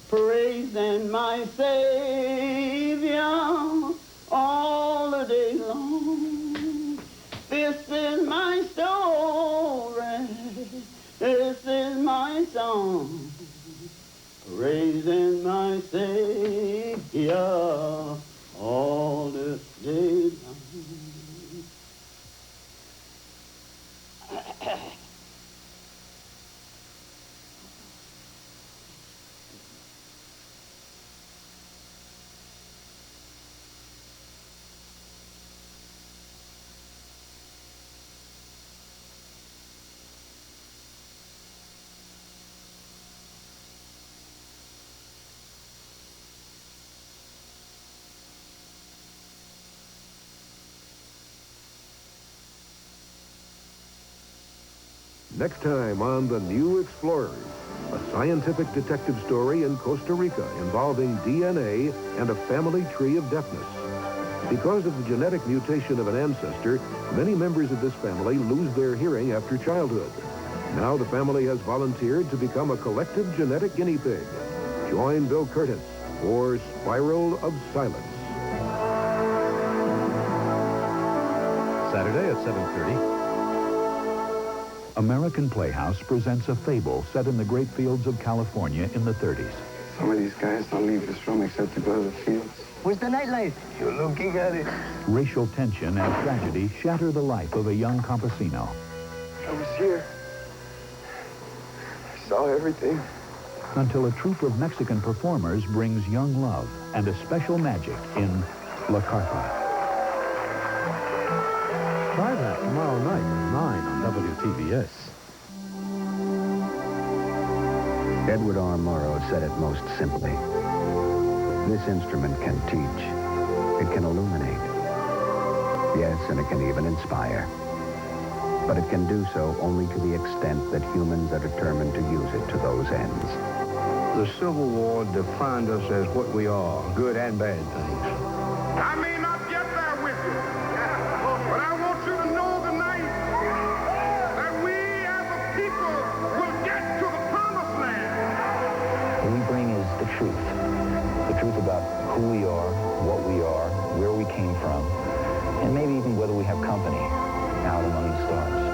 praising my Savior all the day long. This is my story, this is my song, praising my Savior all the day long.
Next time on The New Explorers, a scientific detective story in Costa Rica involving DNA and a family tree of deafness. Because of the genetic mutation of an ancestor, many members of this family lose their hearing after childhood. Now the family has volunteered to become a collective genetic guinea pig. Join Bill Curtis for Spiral of Silence.
Saturday at 7:30. American Playhouse presents a fable set in the great fields of California in the 30s.
Some of these guys don't leave this room except to go to the fields.
Where's the nightlife?
You're looking at it.
Racial tension and tragedy shatter the life of a young campesino.
I was here. I saw everything.
Until a troupe of Mexican performers brings young love and a special magic in La Carpa.
Try that tomorrow night at 9 on WTVS.
Edward R. Murrow said it most simply. This instrument can teach. It can illuminate. Yes, and it can even inspire. But it can do so only to the extent that humans are determined to use it to those ends.
The Civil War defined us as what we are, good and bad things.
I may not get there with you, but I want you to know tonight that we as a people will get to the promised land.
What we bring is the truth about who we are, what we are, where we came from, and maybe even whether we have company out among the stars.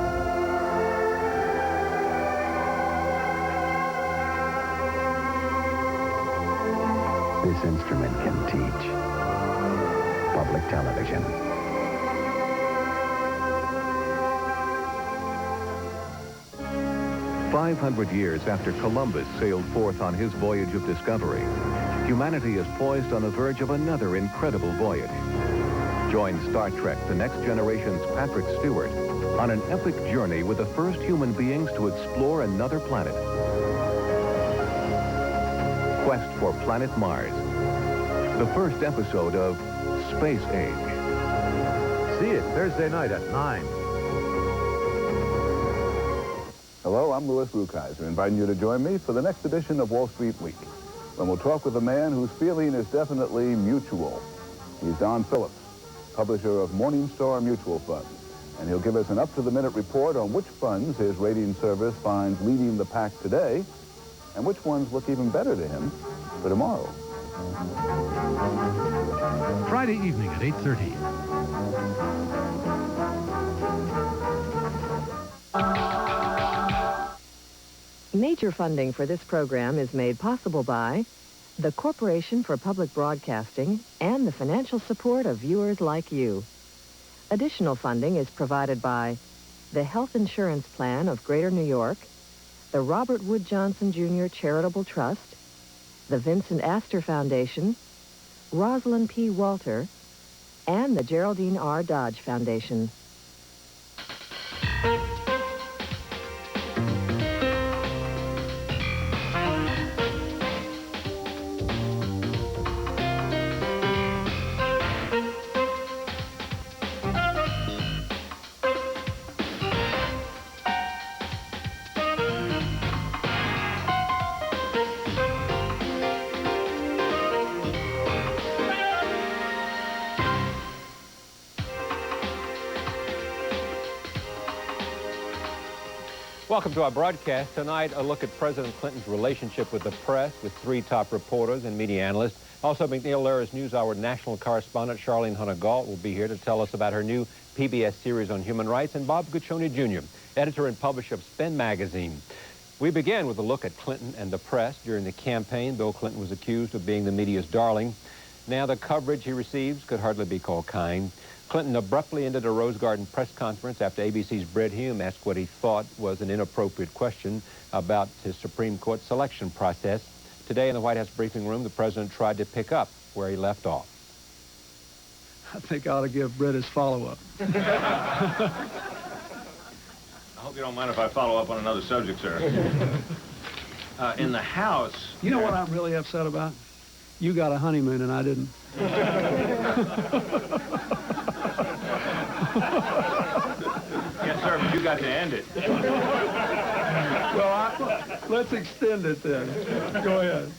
This instrument can teach. Public television.
"500 years after Columbus sailed forth on his voyage of discovery, humanity is poised on the verge of another incredible voyage. Join Star Trek: The Next Generation's Patrick Stewart on an epic journey with the first human beings to explore another planet. Quest for Planet Mars. The first episode of Space Age.
See it Thursday night at 9.
Hello, I'm Louis Rukeyser, inviting you to join me for the next edition of Wall Street Week, when we'll talk with a man whose feeling is definitely mutual. He's Don Phillips, publisher of Morningstar Mutual Funds, and he'll give us an up-to-the-minute report on which funds his rating service finds leading the pack today, and which ones look even better to him for tomorrow.
Friday evening at 8:30.
Major funding for this program is made possible by the Corporation for Public Broadcasting and the financial support of viewers like you. Additional funding is provided by the Health Insurance Plan of Greater New York, the Robert Wood Johnson Jr. Charitable Trust, the Vincent Astor Foundation, Rosalind P. Walter, and the Geraldine R. Dodge Foundation.
Welcome to our broadcast. Tonight, a look at President Clinton's relationship with the press with three top reporters and media analysts. Also, McNeil Lehrer NewsHour national correspondent Charlene Hunter-Gault will be here to tell us about her new PBS series on human rights, and Bob Guccione Jr., editor and publisher of Spin magazine. We begin with a look at Clinton and the press. During the campaign, Bill Clinton was accused of being the media's darling. Now the coverage he receives could hardly be called kind. Clinton abruptly ended a Rose Garden press conference after ABC's Brett Hume asked what he thought was an inappropriate question about his Supreme Court selection process. Today in the White House briefing room, the president tried to pick up where he left off.
I think I ought to give Brett his follow-up.
I hope you don't mind if I follow up on another subject, sir. In the House...
You know what I'm really upset about? You got a honeymoon and I didn't.
Yes, sir, but you got to end it.
Well, let's extend it then. Go ahead.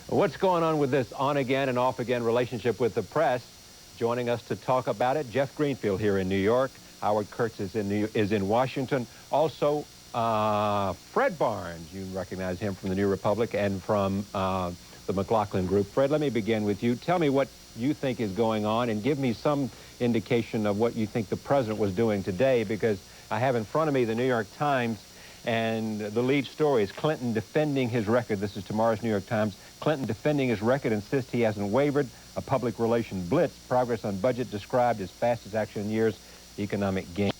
What's going on with this on-again and off-again relationship with the press? Joining us to talk about it, Jeff Greenfield here in New York. Howard Kurtz is in Washington. Also, Fred Barnes. You recognize him from the New Republic and from the McLaughlin Group. Fred, let me begin with you. Tell me what you think is going on and give me some indication of what you think the president was doing today, because I have in front of me the New York Times, and the lead story is Clinton defending his record. This is tomorrow's New York Times. Clinton defending his record, insists he hasn't wavered. A public relations blitz. Progress on budget described as fastest action in years. Economic gain.